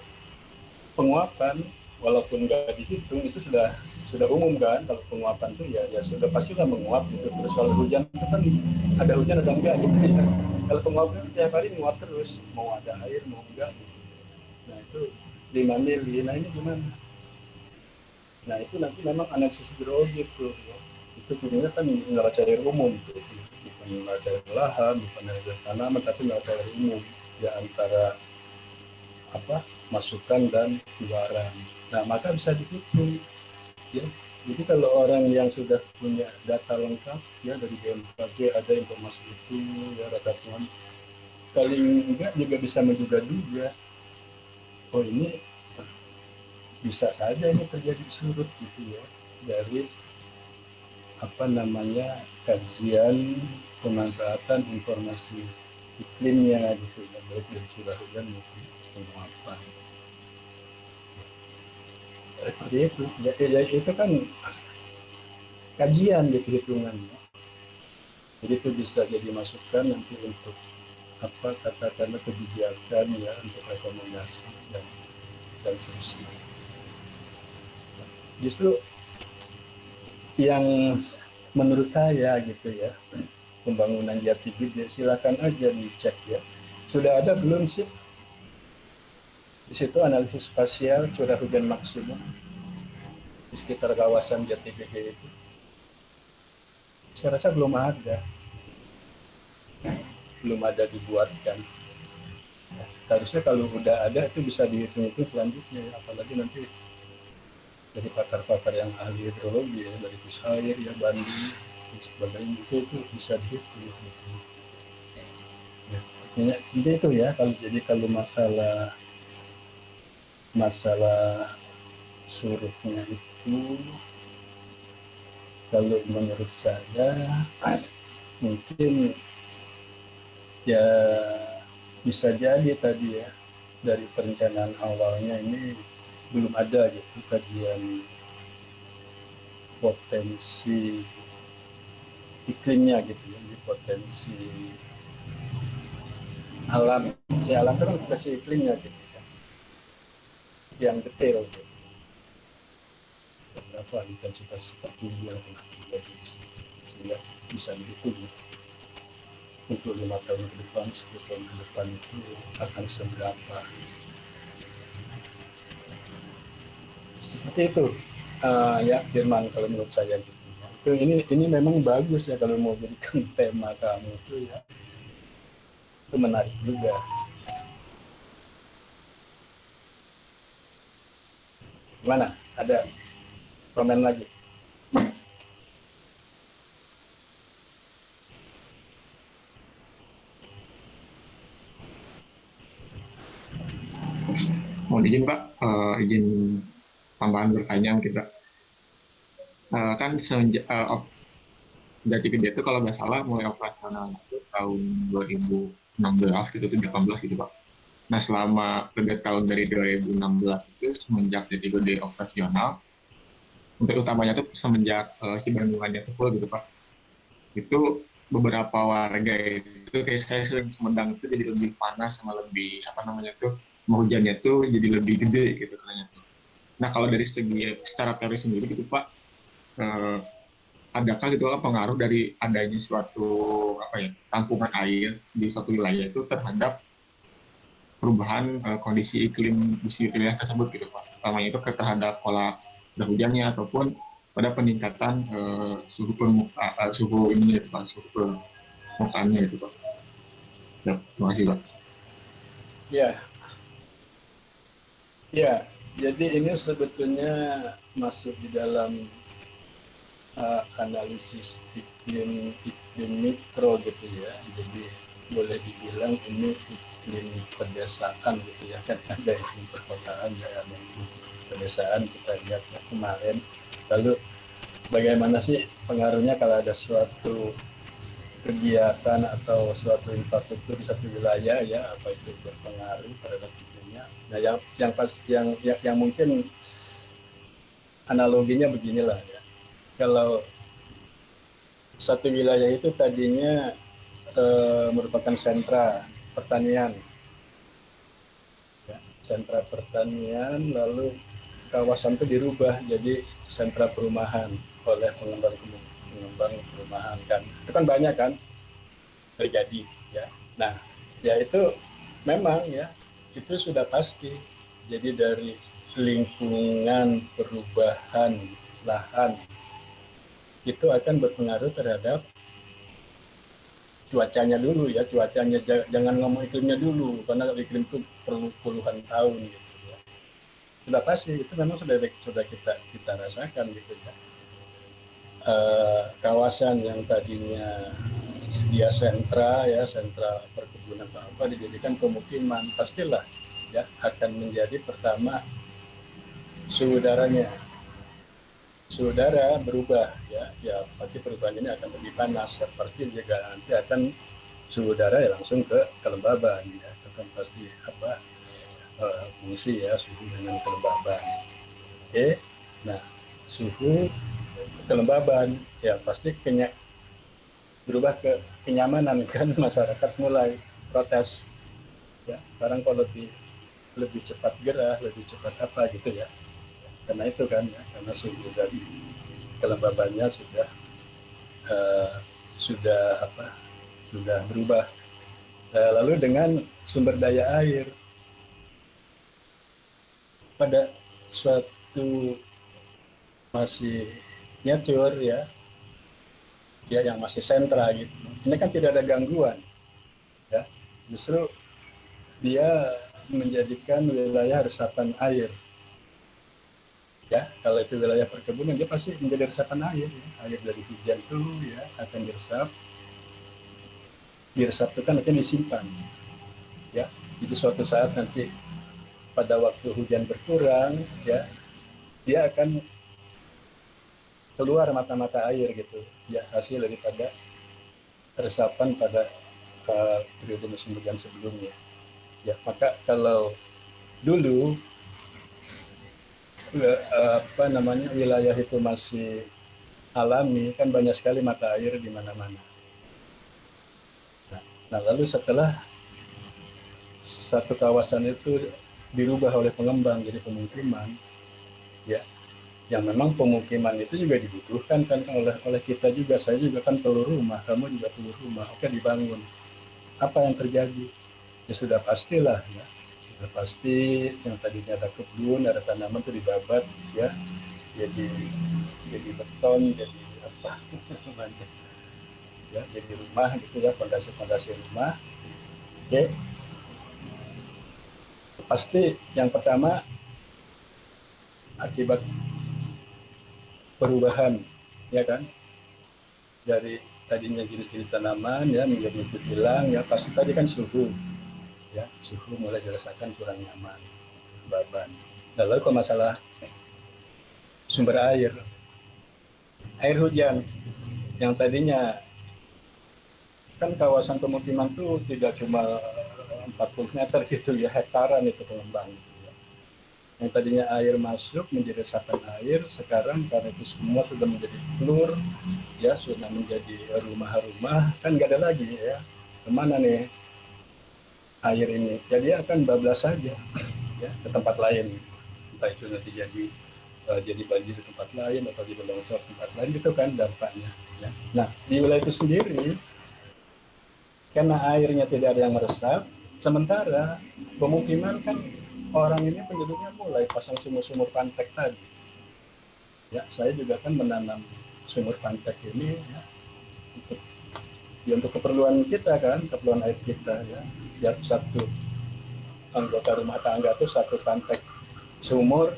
Speaker 1: penguapan walaupun nggak dihitung itu sudah umum kan, kalau penguapan itu ya sudah pastilah menguap gitu. Terus kalau hujan itu kan ada hujan ada enggak gitu ya. Kalau penguapan tiap hari menguap terus, mau ada air mau enggak gitu. Nah itu 5 mili, nah ini gimana? Nah itu nanti memang analisis hidrologi tuh ya. Itu sebenarnya kan neraca air umum tuh, bukan neraca air lahan, bukan neraca tanaman, tapi neraca air umum ya, antara masukan dan keluaran. Nah maka bisa dihitung ya. Jadi kalau orang yang sudah punya data lengkap ya dari BMKG ada informasi itu ya, data tuan paling enggak juga bisa menduga-duga, oh ini bisa saja ini terjadi surut gitu ya, dari kajian pemanfaatan informasi iklimnya gitu ya, baik dari curah hujan maupun penguapan. Seperti itu ya, itu kan kajian gitu hitungannya, jadi itu bisa jadi masukan nanti untuk katakanlah kebijakan ya, untuk rekomendasi dan seterusnya. Justru yang menurut saya gitu ya, pembangunan jati gede silakan aja dicek ya, sudah ada belum sih di situ analisis spasial curah hujan maksimum di sekitar kawasan jati gede itu? Saya rasa belum ada dibuatkan. Seharusnya kalau udah ada itu bisa dihitung selanjutnya ya. Apalagi nanti dari pakar-pakar yang ahli hidrologi ya, dari Pusair ya, Bandung dan sebagainya, itu bisa dihitung gitu. Ya, intinya itu ya. Kalau masalah surutnya itu, kalau menurut saya mungkin ya bisa jadi tadi ya, dari perencanaan awalnya ini belum ada gitu kajian potensi iklimnya gitu ya, potensi alam. Si alam itu kan kasih iklimnya gitu ya, yang detail gitu. Berapa intensitas tertinggi yang pernah terjadi sehingga bisa dihitung untuk 5 tahun ke depan, 10 tahun ke depan itu akan seberapa. Seperti itu ya Firman, kalau menurut saya gitu. Itu ini memang bagus ya kalau mau jadikan tema kamu itu ya. Itu menarik juga. Gimana? Ada komen lagi?
Speaker 4: Mohon izin Pak, izin tambahan pertanyaan kita. Kan semenjak Jati Gede itu kalau nggak salah mulai operasional itu tahun 2016 gitu, 2018 gitu Pak. Nah selama 3 tahun dari 2016 itu semenjak Jati Gede operasional, untuk utamanya tuh semenjak si Bandungannya tuh full gitu Pak, itu beberapa warga itu kayak saya sering Sumedang itu jadi lebih panas sama lebih apa namanya tuh hujannya tuh jadi lebih gede gitu katanya tuh. Nah kalau dari segi secara teori sendiri gitu Pak, eh, adakah gitu kan pengaruh dari adanya suatu apa ya tampungan air di suatu wilayah itu terhadap perubahan kondisi iklim di wilayah tersebut gitu Pak. Namanya itu terhadap pola curah hujannya ataupun pada peningkatan suhu ini gitu Pak, suhu permukaannya itu Pak. Ya, terima kasih Pak.
Speaker 1: Ya, ya. Jadi ini sebetulnya masuk di dalam analisis iklim iklim mikro gitu ya. Jadi boleh dibilang ini iklim pedesaan gitu ya, kan ada iklim perkotaan ya, iklim pedesaan kita lihat ya kemarin. Lalu bagaimana sih pengaruhnya kalau ada suatu kegiatan atau suatu infrastruktur di satu wilayah ya, apa itu berpengaruh terhadap iklimnya. Nah yang mungkin analoginya beginilah ya, kalau satu wilayah itu tadinya merupakan sentra pertanian, ya, sentra pertanian, lalu kawasan itu dirubah jadi sentra perumahan oleh pengembang perumahan, kan itu kan banyak kan terjadi ya. Nah ya itu memang ya itu sudah pasti, jadi dari lingkungan perubahan lahan itu akan berpengaruh terhadap cuacanya dulu ya, cuacanya jangan ngomong iklimnya dulu karena iklim itu perlu puluhan tahun gitu ya. Sudah pasti itu memang sudah kita rasakan gitu ya. Kawasan yang tadinya dia sentra perkebunan apa dijadikan pemukiman, pastilah ya akan menjadi pertama suhu udaranya, suhu udara berubah ya pasti perubahan ini akan lebih panas ya, pasti juga nanti akan suhu udara ya langsung ke kelembaban ya, itu kan pasti fungsi ya suhu dengan kelembaban. Oke, nah suhu kelembaban ya pasti berubah ke kenyamanan kan, masyarakat mulai protes ya, sekarang kalau lebih cepat gerah, lebih cepat apa gitu ya, karena itu kan ya, karena suhu dan kelembabannya uh, sudah berubah. Lalu dengan sumber daya air pada suatu masih nyatur ya, dia yang masih sentra gitu, ini kan tidak ada gangguan ya, justru dia menjadikan wilayah resapan air ya. Kalau itu wilayah perkebunan dia pasti menjadi resapan air ya. Air dari hujan itu ya akan diresap itu kan akan disimpan ya, jadi suatu saat nanti pada waktu hujan berkurang ya, dia akan keluar mata-mata air gitu ya, hasil daripada resapan pada periode musim hujan sebelumnya ya. Maka kalau dulu wilayah itu masih alami kan banyak sekali mata air di mana-mana. Nah lalu setelah satu kawasan itu dirubah oleh pengembang jadi pemukiman, ya, yang memang pemukiman itu juga dibutuhkan kan oleh kita juga. Saya juga kan perlu rumah, kamu juga perlu rumah. Oke, dibangun. Apa yang terjadi? Ya sudah pastilah, ya, sudah pasti yang tadinya ada kebun, ada tanaman itu dibabat, ya, jadi beton, jadi apa namanya, ya, jadi rumah gitu ya, fondasi rumah. Oke, pasti yang pertama akibat perubahan, ya kan, dari tadinya jenis-jenis tanaman ya menjadi ikut hilang, ya pasti tadi kan suhu, ya, suhu mulai dirasakan kurang nyaman, beban. Nah, lalu ke masalah sumber air hujan yang tadinya kan kawasan pemukiman tuh tidak cuma 40 meter gitu ya, hektaran itu pengembang gitu ya. Yang tadinya air masuk menjadi resapan air, sekarang karena itu semua sudah menjadi telur, ya, sudah menjadi rumah-rumah, kan nggak ada lagi ya kemana nih air ini. Jadi akan bablas saja, ya, ke tempat lain, entah itu nanti jadi banjir di tempat lain atau di longsor tempat lain, itu kan dampaknya, ya. Nah, di wilayah itu sendiri karena airnya tidak ada yang meresap, sementara pemukiman kan orang ini penduduknya mulai pasang sumur-sumur pantek tadi. Ya, saya juga kan menanam sumur pantek ini, ya, untuk untuk keperluan kita kan, keperluan air kita, ya. Biar satu anggota rumah tangga itu satu pantek sumur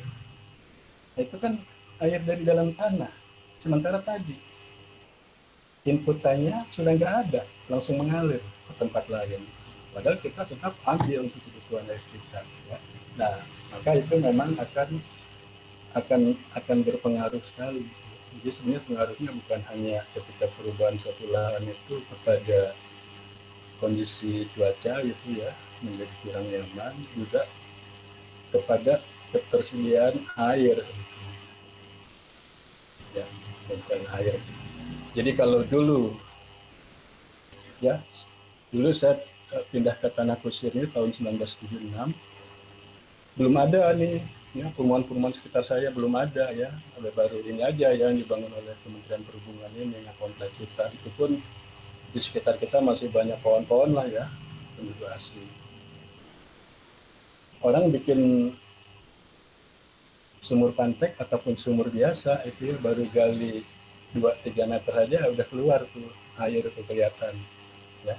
Speaker 1: itu kan air dari dalam tanah. Sementara tadi inputannya sudah nggak ada, langsung mengalir ke tempat lain. Padahal kita tetap ambil untuk kebutuhan air kita. Ya. Nah, maka itu memang akan berpengaruh sekali. Jadi sebenarnya pengaruhnya bukan hanya ketika perubahan suatu lahan itu kepada kondisi cuaca itu ya menjadi kurang nyaman, juga kepada ketersediaan air, ya, tentang air. Jadi kalau dulu, ya, dulu saya pindah ke Tanah Kusir ini tahun 1976, belum ada nih, ya, perumahan-perumahan sekitar saya belum ada, ya, baru ini aja yang dibangun oleh Kementerian Perhubungan ini yang kompleks kita. Itu pun di sekitar kita masih banyak pohon-pohon lah ya, penduduk asli. Orang bikin sumur pantek ataupun sumur biasa itu ya, baru gali 2-3 meter aja udah keluar tuh air tuh kelihatan, ya.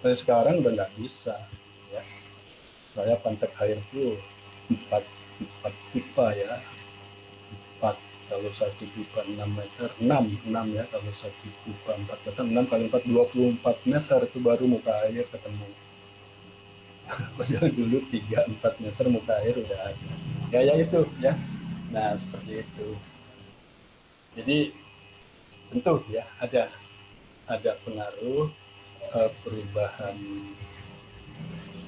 Speaker 1: Tapi sekarang udah nggak bisa, ya. Saya pantek air tuh 4 pipa ya, 4, kalau satu pipa 6 meter, 6 ya, kalau satu pipa 4 meter, 6 kali 4 24 meter itu baru muka air ketemu. Padahal dulu 3-4 meter muka air udah ada. Ya itu ya. Nah, seperti itu. Jadi tentu ya ada pengaruh perubahan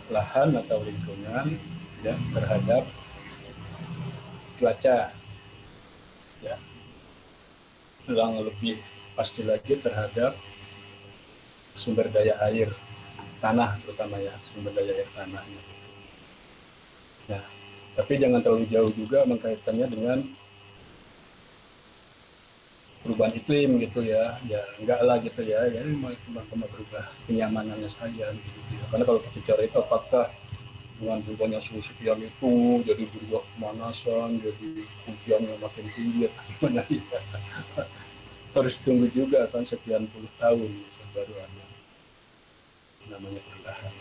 Speaker 1: lahan atau lingkungan, ya, terhadap cuaca, ya, yang lebih pasti lagi terhadap sumber daya air tanah, terutama ya sumber daya air tanahnya. Nah, tapi jangan terlalu jauh juga mengkaitkannya dengan perubahan iklim gitu ya, ya enggak lah gitu ya, ya cuma berubah kenyamanannya saja gitu ya. Karena kalau bicara itu apakah dengan berubahnya suhu sekian itu jadi berubah pemanasan, jadi hujan yang makin tinggi atau gimana ya, harus tunggu juga kan sekian puluh tahun gitu, baru ada namanya perubahan.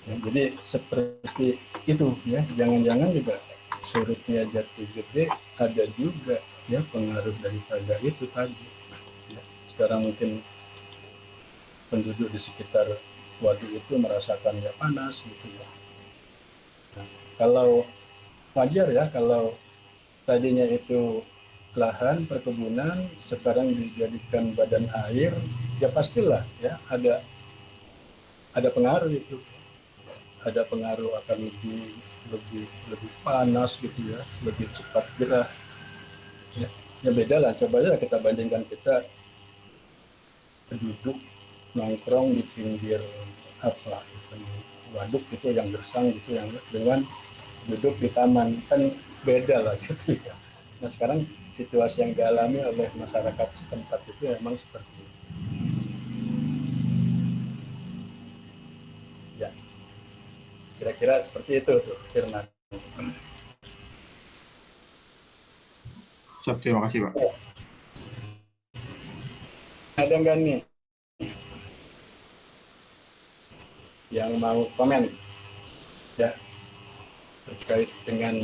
Speaker 1: Ya, jadi seperti itu ya, jangan-jangan juga surutnya Jati Gede ada juga ya pengaruh daripada itu tadi. Ya, sekarang mungkin penduduk di sekitar waduk itu merasakan ya panas gitu ya. Nah, kalau wajar ya kalau tadinya itu lahan perkebunan sekarang dijadikan badan air, ya pastilah ya ada pengaruh itu, ada pengaruh akan lebih panas gitu ya, lebih cepat gerah. Ya beda lah, coba aja kita bandingkan kita duduk nongkrong di pinggir apa waduk gitu yang gersang gitu yang dengan duduk di taman kan beda lah gitu ya. Nah sekarang situasi yang dialami oleh masyarakat setempat itu memang seperti itu. Ya, kira-kira seperti itu tuh Firman.
Speaker 4: Siap, terima kasih Pak.
Speaker 1: Ada nggak nih yang mau komen ya terkait dengan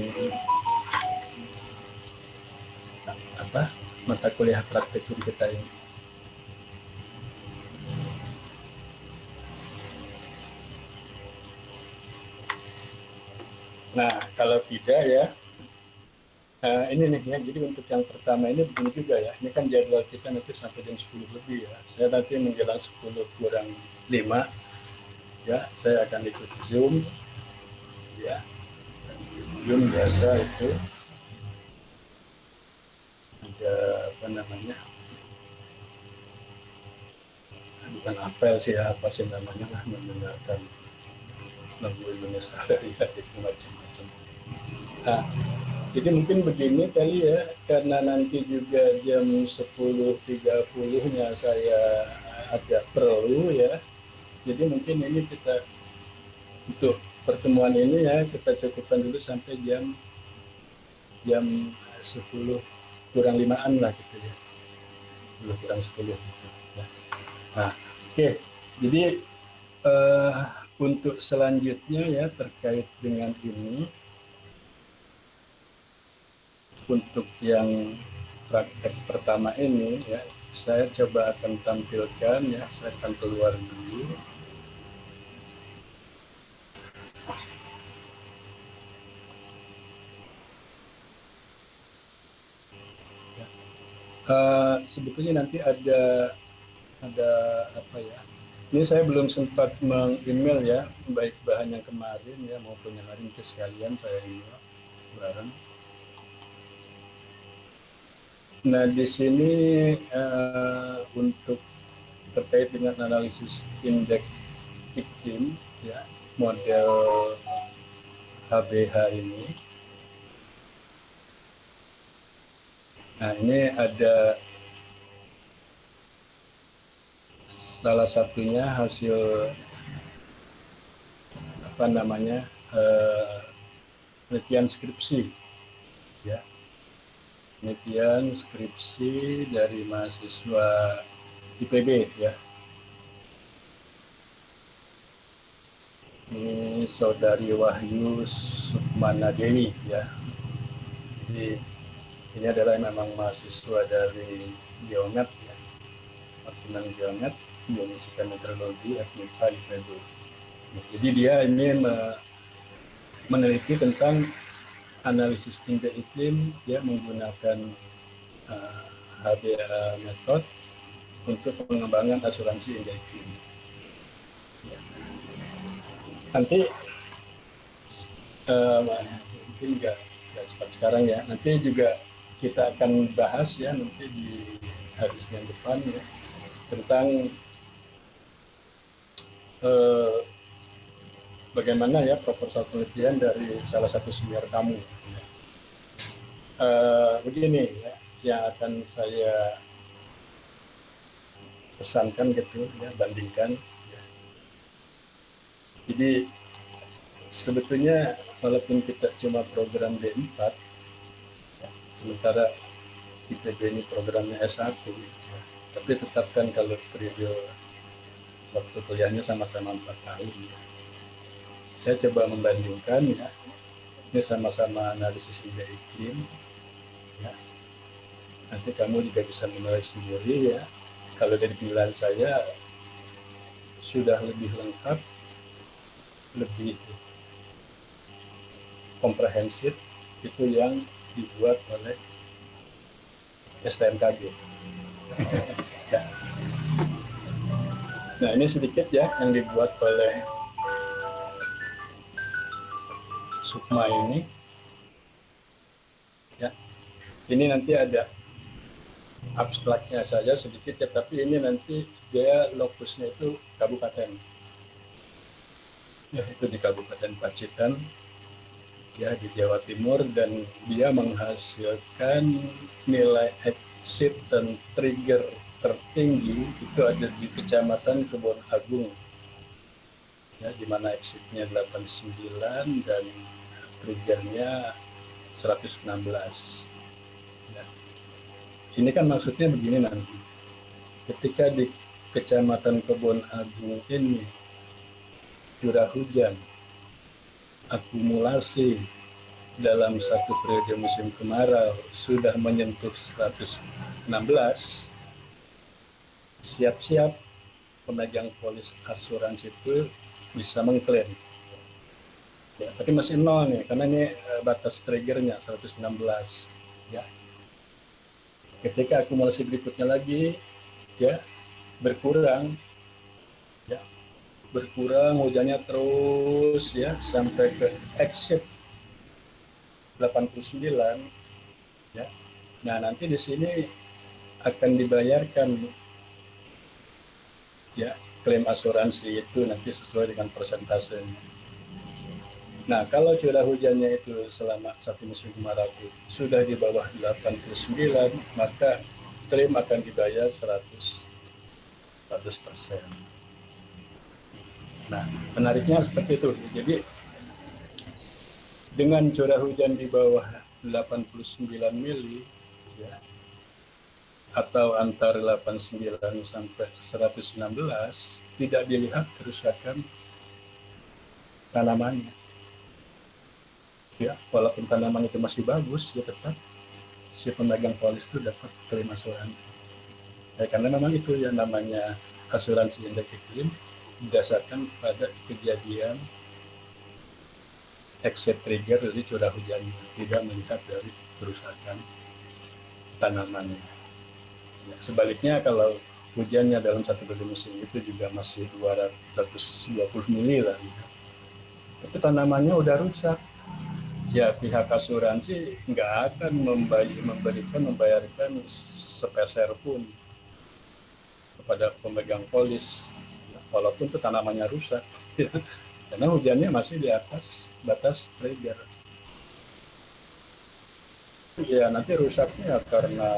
Speaker 1: apa mata kuliah praktikum kita ini? Nah kalau tidak ya ini nih ya, jadi untuk yang pertama ini begini juga ya, ini kan jadwal kita nanti sampai jam 10 lebih ya, saya nanti menjelang 10 kurang 5 ya, saya akan ikut Zoom ya, Zoom biasa itu ada apa namanya, bukan apel sih ya, apa sih namanya lah, mendengarkan lagu Indonesia ya, itu macam-macam. Nah, jadi mungkin begini kali ya, karena nanti juga jam 10.30-nya saya agak perlu ya. Jadi mungkin ini kita untuk pertemuan ini ya kita cukupkan dulu sampai jam 10 kurang 5-an lah gitu ya. 10 kurang 10 gitu ya. Nah, oke. Jadi untuk selanjutnya ya terkait dengan ini, untuk yang praktek pertama ini ya saya coba akan tampilkan ya, saya akan keluar dulu. Sebetulnya nanti ada apa ya, ini saya belum sempat meng-email ya, baik bahan yang kemarin ya maupun yang hari ini sekalian saya email bareng. Nah di sini untuk terkait dengan analisis indeks iklim ya, model HBH ini. Nah ini ada salah satunya hasil apa namanya penelitian skripsi ya, penelitian skripsi dari mahasiswa IPB ya. Ini Saudari Wahyu Sukmana Dewi ya. Jadi ini adalah memang mahasiswa dari Geomet ya, Departemen Geomet, Geofisika Meteorologi, FMIPA IPB. Jadi dia ini meneliti tentang analisis indeks iklim ya menggunakan HBA method untuk pengembangan asuransi indeks iklim. Ya. Nanti mungkin nggak cepat sekarang ya. Nanti juga kita akan bahas ya nanti di hari Senin depan ya tentang bagaimana ya proposal penelitian dari salah satu senior kamu. Begini ya, yang akan saya pesankan gitu ya, bandingkan. Ya. Jadi sebetulnya walaupun kita cuma program D4, ya, sementara IPB ini programnya S1, ya, tapi tetapkan kalau periode waktu kuliahnya sama-sama 4 tahun. Ya. Saya coba membandingkan ya, ini sama-sama analisis indeks iklim. Ya. Nanti kamu juga bisa menilai sendiri ya. Kalau dari penilaian saya sudah lebih lengkap, lebih komprehensif itu yang dibuat oleh STMKG. Ya. Nah ini sedikit ya yang dibuat oleh Sukma ini. Ya, ini nanti ada abstraknya saja sedikit ya, tapi ini nanti dia lokusnya itu kabupaten. ya, itu di Kabupaten Pacitan, ya, di Jawa Timur, dan dia menghasilkan nilai exit dan trigger tertinggi itu ada di Kecamatan Kebon Agung, ya, di mana exitnya 89 dan triggernya 116. Ya. Ini kan maksudnya begini nanti, ketika di Kecamatan Kebon Agung ini curah hujan akumulasi dalam satu periode musim kemarau sudah menyentuh 116, siap-siap pemegang polis asuransi itu bisa mengklaim. Ya, tapi masih nol nih, karena ini batas triggernya 116. Ya. Ketika akumulasi berikutnya lagi, ya, berkurang, ya, berkurang hujannya terus, ya, sampai ke exit 89, ya. Nah, nanti di sini akan dibayarkan, ya, klaim asuransi itu nanti sesuai dengan persentasenya. Nah, kalau curah hujannya itu selama satu musim kemarau sudah di bawah 89, maka klaim akan dibayar 100%. Nah, menariknya seperti itu. Jadi, dengan curah hujan di bawah 89 mili, ya, atau antara 89 sampai 116, tidak dilihat kerusakan tanamannya. Ya, walaupun tanaman itu masih bagus, ya tetap si pemegang polis itu dapat klaim asuransi. Ya, karena memang itu yang namanya asuransi indeks iklim berdasarkan pada kejadian exit trigger dari curah hujan, tidak melihat dari kerusakan tanamannya. Ya, sebaliknya kalau hujannya dalam satu periode musim itu juga masih 220 mili lah, gitu, tapi tanamannya udah rusak, ya pihak asuransi nggak akan membayarkan sepeser pun kepada pemegang polis, walaupun itu tanamannya rusak, karena hujannya masih di atas batas trigger. Ya nanti rusaknya karena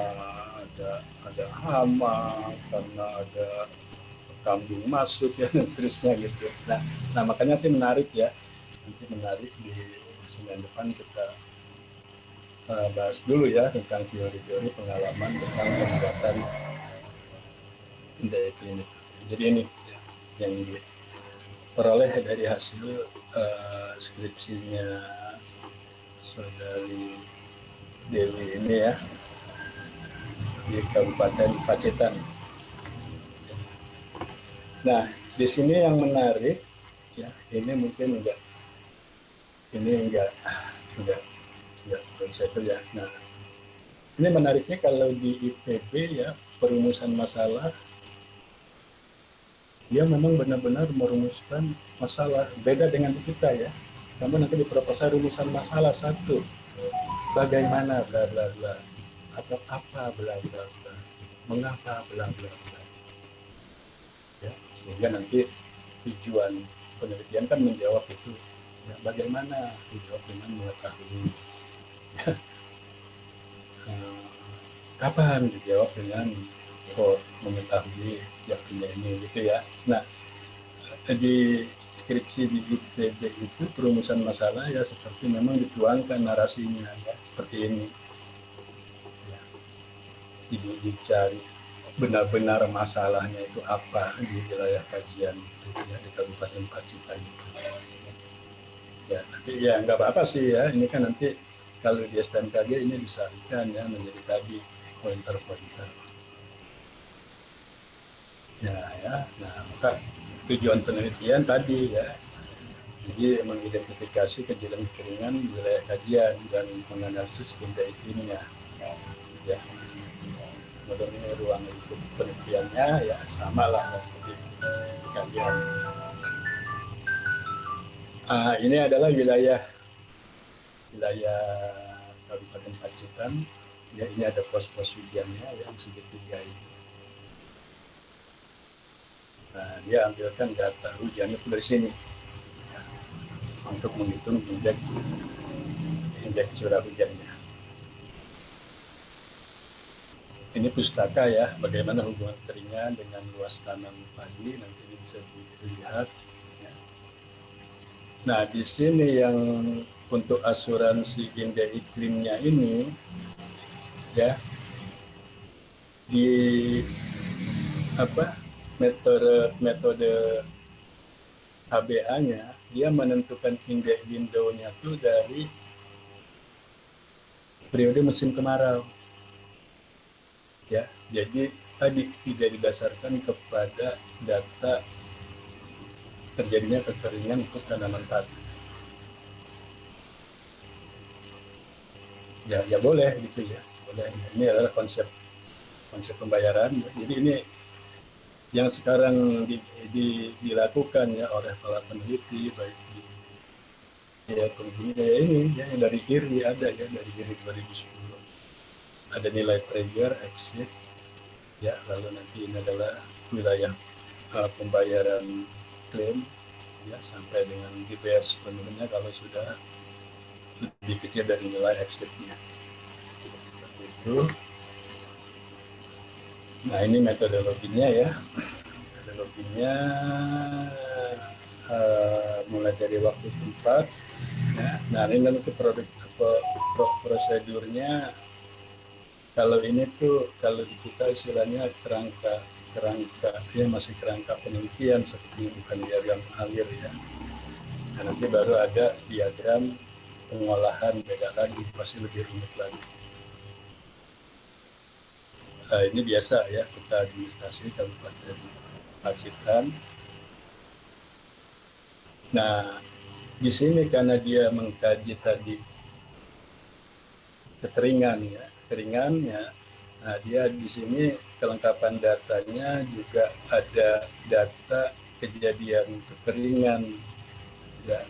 Speaker 1: ada hama, karena ada kambing masuk, ya, dan seterusnya gitu. Nah makanya nanti menarik, ya, nanti menarik di Senin depan kita bahas dulu, ya, tentang teori-teori pengalaman tentang pembuatan indeks iklim. Jadi ini, ya, yang diperoleh dari hasil skripsinya saudari Dewi ini, ya, di Kabupaten Pacitan. Nah, di sini yang menarik, ya, ini mungkin enggak bisa itu, ya. Nah, ini menariknya kalau di IPB, ya, perumusan masalah, dia memang benar-benar merumuskan masalah, beda dengan di kita, ya. Kamu nanti di proposal rumusan masalah satu, bagaimana bla bla bla, atau apa bla bla bla, mengapa bla bla bla, ya, sehingga nanti tujuan penelitian kan menjawab itu, ya, bagaimana dijawab dengan mengetahui, ya. Kapan dijawab dengan mengetahui yakinnya ini, gitu, ya. Nah, di skripsi di ITB itu perumusan masalah, ya, seperti memang dituangkan narasinya, ya, seperti ini, ya. Jadi dicari benar-benar masalahnya itu apa di wilayah kajian itu, ya, di Kabupaten Pacitan itu. Ya, tapi ya nggak apa-apa sih, ya. Ini kan nanti kalau di STMKG ini disarikan, ya, menjadi tadi pointer-pointer. Ya, nah maka tujuan penelitian tadi, ya, jadi mengidentifikasi kejadian-kejadian wilayah kajian dan menganalisis indeks iklimnya, ya. Kemudian ini ruang lingkup penelitiannya, ya, sama lah seperti kalian. Ini adalah wilayah Kabupaten Pacitan, ya, ini ada pos-pos hujannya yang segitiga ini. Nah, dia ambilkan data hujan itu dari sini, ya. untuk menghitung indeks curah hujannya. Ini pustaka ya, bagaimana hubungan keringan dengan luas tanam padi, nanti ini bisa dilihat. Ya. Nah, di sini yang untuk asuransi indeks iklimnya ini, ya, di metode HBA-nya, dia menentukan indeks window-nya itu dari periode musim kemarau. Ya, jadi tadi tidak didasarkan kepada data terjadinya kekeringan untuk tanaman padi. Ya boleh gitu ya, boleh. Ini adalah konsep pembayaran. Jadi ini yang sekarang dilakukan ya oleh para peneliti, baik di ini ya, yang dari kiri ada ya, dari kiri 2010 ada nilai trigger, exit ya, lalu nanti ini adalah wilayah pembayaran klaim ya, sampai dengan DBS penurunya kalau sudah lebih kecil dari nilai exitnya. Seperti itu. Nah, ini metodologinya ya. Metodologinya mulai dari waktu tempat. Ya. Nah, ini untuk prosedurnya. Kalau ini tuh, kalau di kita istilahnya kerangka ya, masih kerangka penelitian, seperti bukan diagram alir ya. Nah, nanti baru ada diagram pengolahan, beda lagi, masih lebih rumit lagi. Ini biasa ya, kita administrasi Kabupaten Pacitan. Nah, di sini karena dia mengkaji tadi kekeringannya, nah dia di sini kelengkapan datanya juga ada data kejadian kekeringan ya,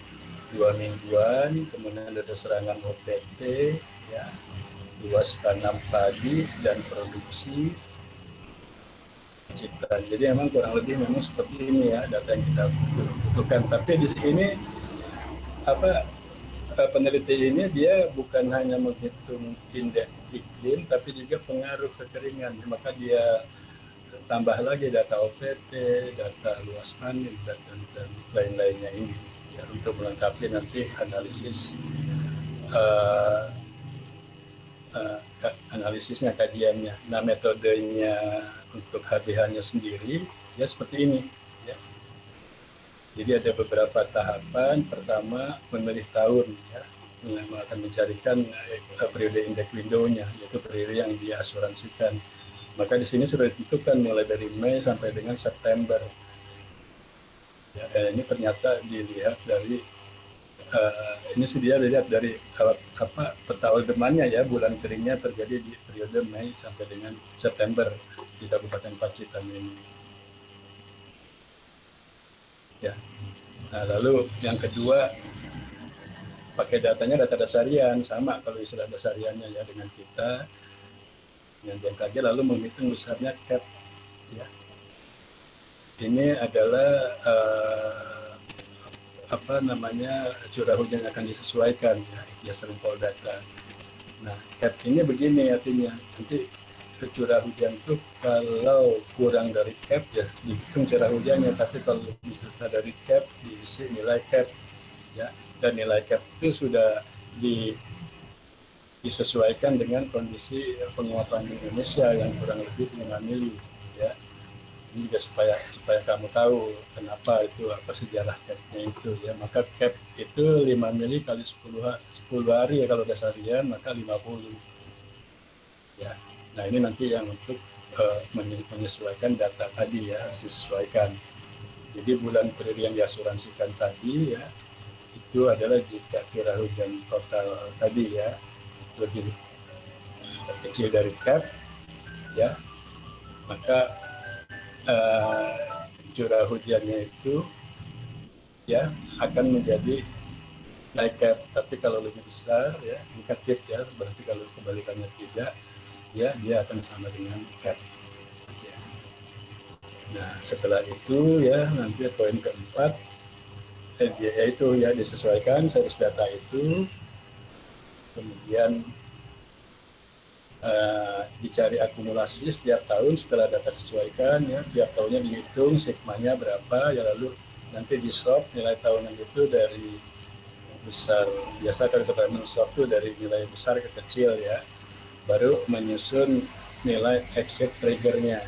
Speaker 1: 2 mingguan, kemudian ada serangan OPT ya, luas tanam padi dan produksi Pacitan. Jadi memang kurang lebih memang seperti ini ya data yang kita butuhkan. Tapi di sini peneliti ini dia bukan hanya menghitung indeks iklim, tapi juga pengaruh kekeringan. Maka dia tambah lagi data OPT, data luas panen, dan lain-lainnya ini ya, untuk melengkapi nanti analisisnya, kajiannya. Nah, metodenya untuk HBH-nya sendiri ya seperti ini. Ya. Jadi ada beberapa tahapan. Pertama, memilih tahun ya, yang akan mencarikan periode indeks window-nya, yaitu periode yang diasuransikan. Maka di sini sudah ditentukan mulai dari Mei sampai dengan September. Ya, dan ini ternyata dilihat dari ini sih dia dilihat dari peta ordemannya ya, bulan keringnya terjadi di periode Mei sampai dengan September di Kabupaten Pacitan ini. Ya. Nah, lalu yang kedua, pakai datanya data dasarian, sama kalau istilah dasariannya ya dengan kita, yang BMKG, lalu menghitung besarnya cap. Ya. Ini adalah curah hujan yang akan disesuaikan ya sering data. Nah, cap ini begini artinya, nanti curah hujan itu kalau kurang dari cap ya dihitung curah hujannya, tapi kalau lebih besar dari cap diisi nilai cap ya, dan nilai cap itu sudah disesuaikan dengan kondisi penguapan Indonesia yang kurang lebih 5 mili ya. Ini juga supaya kamu tahu kenapa itu, apa sejarah capnya itu ya. Maka cap itu 5 mili kali 10 hari ya, kalau dasarian maka 50 ya. Nah, ini nanti yang untuk menyesuaikan data tadi ya, harus disesuaikan. Jadi bulan periode yang diasuransikan tadi ya, itu adalah jika curah hujan total tadi ya lebih kecil dari cap ya, maka curah hujannya itu ya akan menjadi naik cap. Tapi kalau lebih besar ya negatif ya, berarti kalau kebalikannya tidak ya, dia akan sama dengan cap. Nah, setelah itu ya nanti poin keempat, itu ya disesuaikan series data itu, kemudian dicari akumulasi setiap tahun setelah data disesuaikan ya, tiap tahunnya dihitung sigmanya berapa ya, lalu nanti di sort nilai tahunan itu dari besar, biasa kalau kita men-sort itu dari nilai besar ke kecil ya, baru menyusun nilai exit triggernya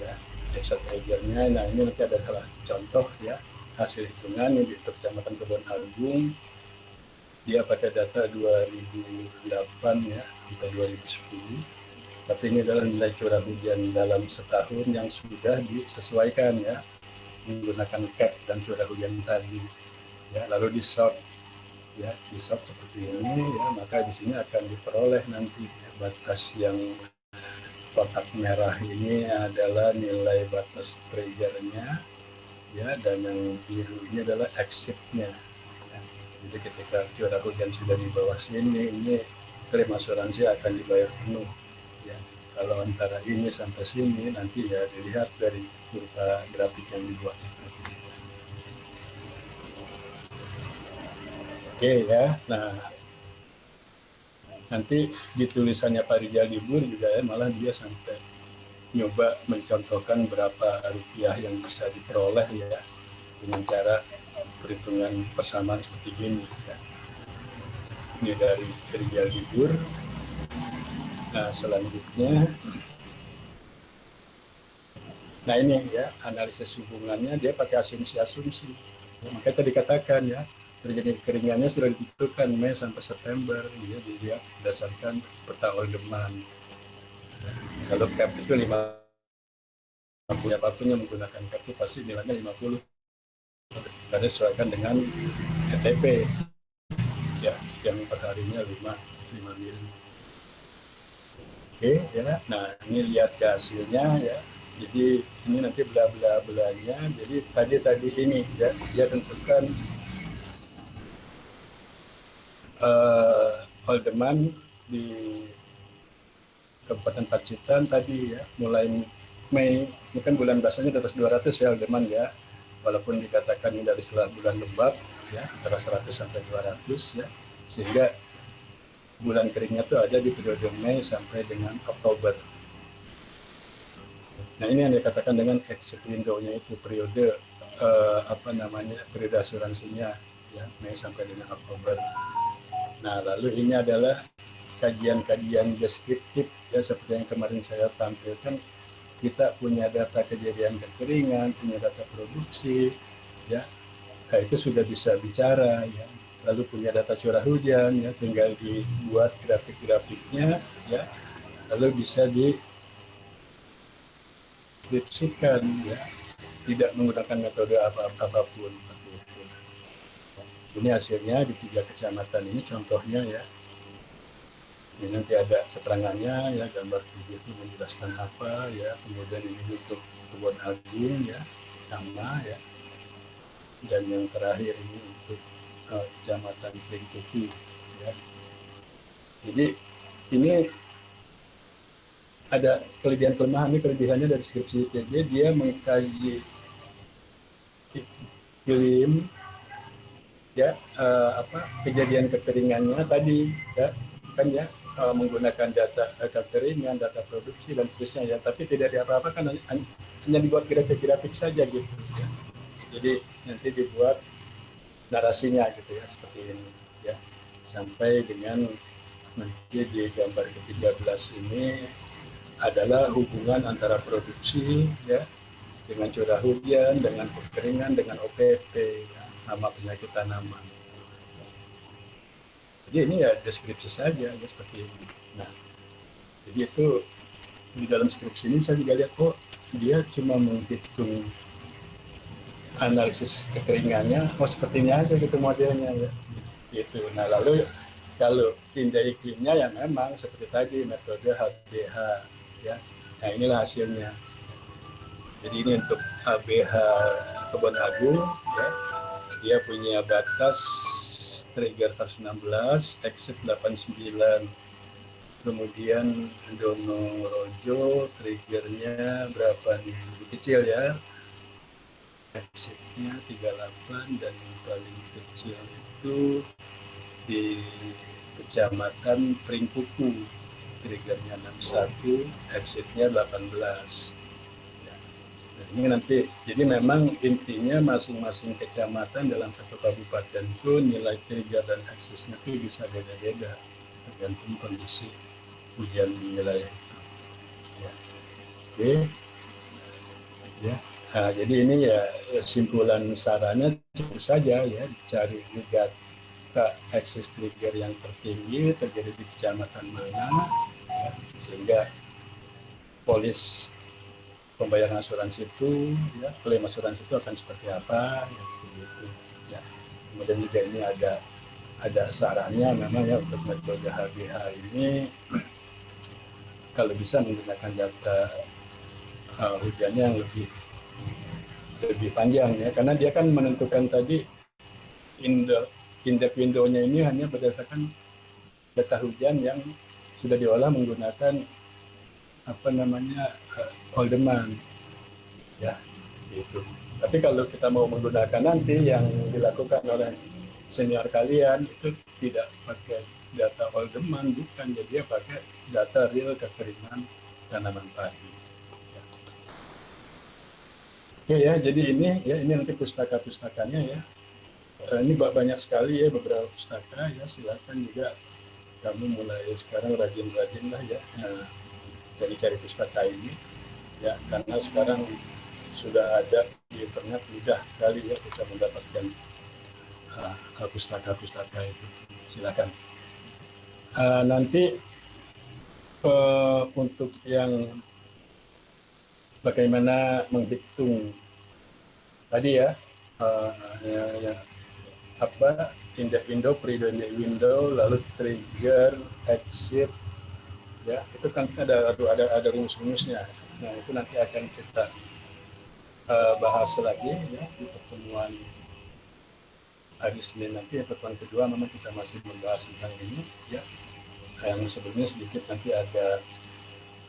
Speaker 1: ya, exit triggernya. Nah ini nanti adalah contoh ya hasil hitungan yang di Kecamatan Kebon Agung, dia pakai data 2008 ya sampai 2010, tapi ini adalah nilai curah hujan dalam setahun yang sudah disesuaikan ya menggunakan cap dan curah hujan tadi ya, lalu di sort ya, di sort seperti ini ya, maka di sini akan diperoleh nanti ya, batas yang kotak merah ini adalah nilai batas triggernya ya, dan yang biru ini adalah exitnya. Jadi ketika curah hujan sudah di bawah sini, ini klaim asuransi akan dibayar penuh. Ya. Kalau antara ini sampai sini, nanti ya dilihat dari kurva grafik yang dibuat itu. Oke ya, nah nanti di tulisannya Pak Rijal Libur juga ya, malah dia sampai nyoba mencontohkan berapa rupiah yang bisa diperoleh ya dengan cara perhitungan persamaan seperti ini ya. Ini dari Rijal Libur. Nah selanjutnya, nah ini ya analisis hubungannya dia pakai asumsi-asumsi. Ya, makanya tadi dikatakan ya terjadi kekeringannya sudah ditentukan Mei sampai September ya, dilihat berdasarkan peta oil demand. Ya, kalau cap itu 50, apapun yang menggunakan cap itu pasti nilainya 50 karena sesuaikan dengan ETP ya yang perharinya 5 mili. Oke ya, nah ini lihat ke hasilnya ya. Jadi ini nanti bla bla belanya. Jadi tadi ini ya, dia tentukan oil demand di Kabupaten Pacitan tadi ya, mulai Mei, ini kan bulan basahnya di atas 200 ya oil demand ya, walaupun dikatakan ini dari setelah bulan lembab ya antara 100 sampai 200 ya, sehingga bulan keringnya itu ada di periode Mei sampai dengan Oktober. Nah ini yang dikatakan dengan exit window-nya itu periode periode asuransinya ya, Mei sampai dengan Oktober. Nah lalu ini adalah kajian-kajian deskriptif ya, seperti yang kemarin saya tampilkan. Kita punya data kejadian kekeringan, punya data produksi ya, nah, itu sudah bisa bicara ya. Lalu punya data curah hujan ya, tinggal dibuat grafik-grafiknya ya, lalu bisa dideskripsikan ya, tidak menggunakan metode apapun. Ini hasilnya di 3 kecamatan ini contohnya ya. Ini nanti ada keterangannya ya, gambar video itu menjelaskan apa ya, kemudian ini untuk Kebon Agung ya, sama ya, dan yang terakhir ini untuk Kecamatan Pringkuku ya. Jadi ini ada kelebihan kelemahan. Ini kelebihannya dari skripsi ITB, dia mengkaji iklim ya, kejadian kekeringannya tadi ya kan ya, menggunakan data kekeringan, data produksi dan seterusnya ya, tapi tidak diapa-apakan, hanya dibuat grafik-grafik saja gitu ya. Jadi nanti dibuat narasinya gitu ya, seperti ini ya, sampai dengan nanti di gambar ke-13 ini adalah hubungan antara produksi ya dengan curah hujan, dengan kekeringan, dengan OPP ya, nama penyakit tanaman. Jadi ini ya deskripsi saja ya, seperti ini. Nah jadi itu di dalam skripsi ini saya juga lihat kok dia cuma menghitung analisis kekeringannya, sepertinya aja gitu modelnya ya gitu. Nah lalu kalau tindak iklimnya ya memang seperti tadi metode HBH ya. Nah inilah hasilnya. Jadi ini untuk HBH Kebon Agung ya, dia punya batas trigger 116, exit 89. Kemudian Dono Rojo triggernya berapa nih, lebih kecil ya, exitnya 38 dan yang paling kecil itu di Kecamatan Pringkuku, triggernya 61, exitnya 18. Ya. Nah, ini nanti, jadi memang intinya masing-masing kecamatan dalam satu kabupaten itu nilai trigger dan eksitnya itu bisa beda-beda tergantung kondisi hujan di wilayah itu. Ya. Oke, ya. Nah, jadi ini ya simpulan sarannya cukup saja ya dicari juga eksis trigger yang tertinggi terjadi di kecamatan mana, ya, sehingga polis pembayaran asuransi itu, ya, klaim asuransi itu akan seperti apa, ya, begitu. Ya. Kemudian juga ini ada sarannya memang ya untuk metode HBH ini kalau bisa menggunakan data hujannya yang lebih panjang ya, karena dia kan menentukan tadi indeks window-nya ini hanya berdasarkan data hujan yang sudah diolah menggunakan apa namanya all demand ya gitu. Tapi kalau kita mau menggunakan nanti yang dilakukan oleh senior kalian itu tidak pakai data all demand, bukan, jadi dia pakai data real kekeringan tanaman padi. Oke ya, jadi ini nanti pustaka-pustakanya ya. Ini banyak sekali ya beberapa pustaka ya, silakan juga kamu mulai sekarang rajin-rajin lah ya cari-cari pustaka ini ya, karena sekarang sudah ada di internet, mudah sekali ya kita mendapatkan pustaka-pustaka itu. Silakan. Nanti untuk yang bagaimana menghitung tadi ya, apa indeks window, pre-dynamic window, lalu trigger, exit, ya itu kan ada rumus-rumusnya. Nah itu nanti akan kita bahas lagi ya di pertemuan hari Senin nanti. Pertemuan kedua memang kita masih membahas tentang ini ya. Yang sebelumnya sedikit nanti ada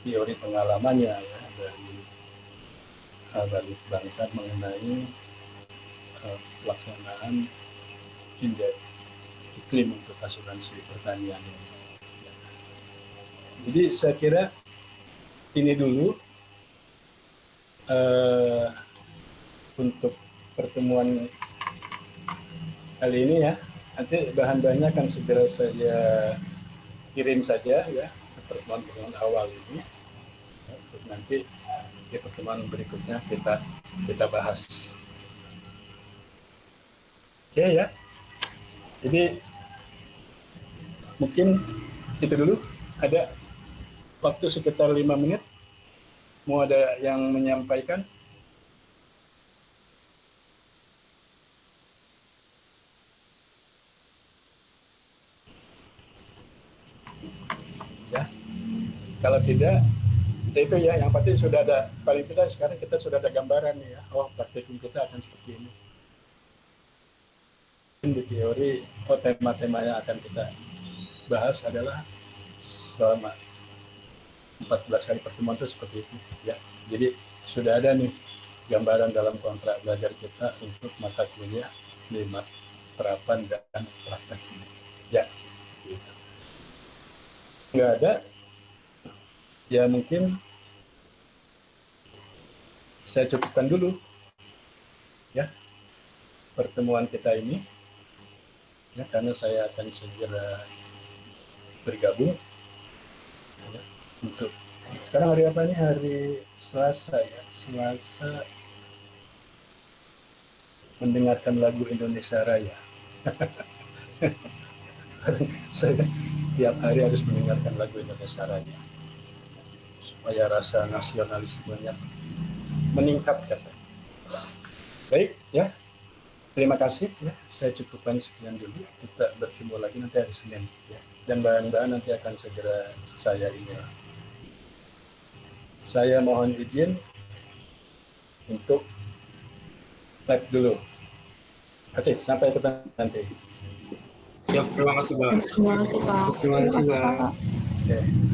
Speaker 1: teori pengalamannya ya dari Bangkat mengenai pelaksanaan indeks iklim untuk asuransi pertanian. Jadi saya kira ini dulu untuk pertemuan kali ini ya. Nanti bahan-bahannya akan segera saya kirim saja ya ke pertemuan awal ini. Untuk nanti di pertemuan berikutnya kita bahas. Oke ya. Jadi mungkin itu dulu. Ada waktu sekitar 5 menit. Mau ada yang menyampaikan? Ya. Kalau tidak, itu ya yang pasti sudah ada, paling tidak sekarang kita sudah ada gambaran nih ya. Oh, praktikum kita akan seperti ini. Di teori, tema-tema yang akan kita bahas adalah selama 14 kali pertemuan itu seperti itu ya. Jadi sudah ada nih gambaran dalam kontrak belajar kita untuk mata kuliah 5 terapan dan praktek ya. Gitu. Nggak ada ya, mungkin saya cukupkan dulu ya pertemuan kita ini ya, karena saya akan segera bergabung ya, untuk sekarang hari apa nih, hari Selasa ya, Selasa mendengarkan lagu Indonesia Raya. Sekarang saya tiap hari harus mendengarkan lagu Indonesia Raya supaya rasa nasionalismenya meningkat kata. Baik ya, terima kasih ya, saya cukupkan sekian dulu. Kita bertemu lagi nanti hari Senin ya, dan bahan-bahan nanti akan segera saya email. Saya mohon izin untuk live dulu. Oke, sampai ketemu nanti.
Speaker 4: Siap, terima kasih Pak.
Speaker 5: Terima kasih Pak.
Speaker 4: Terima kasih Pak.
Speaker 1: Oke.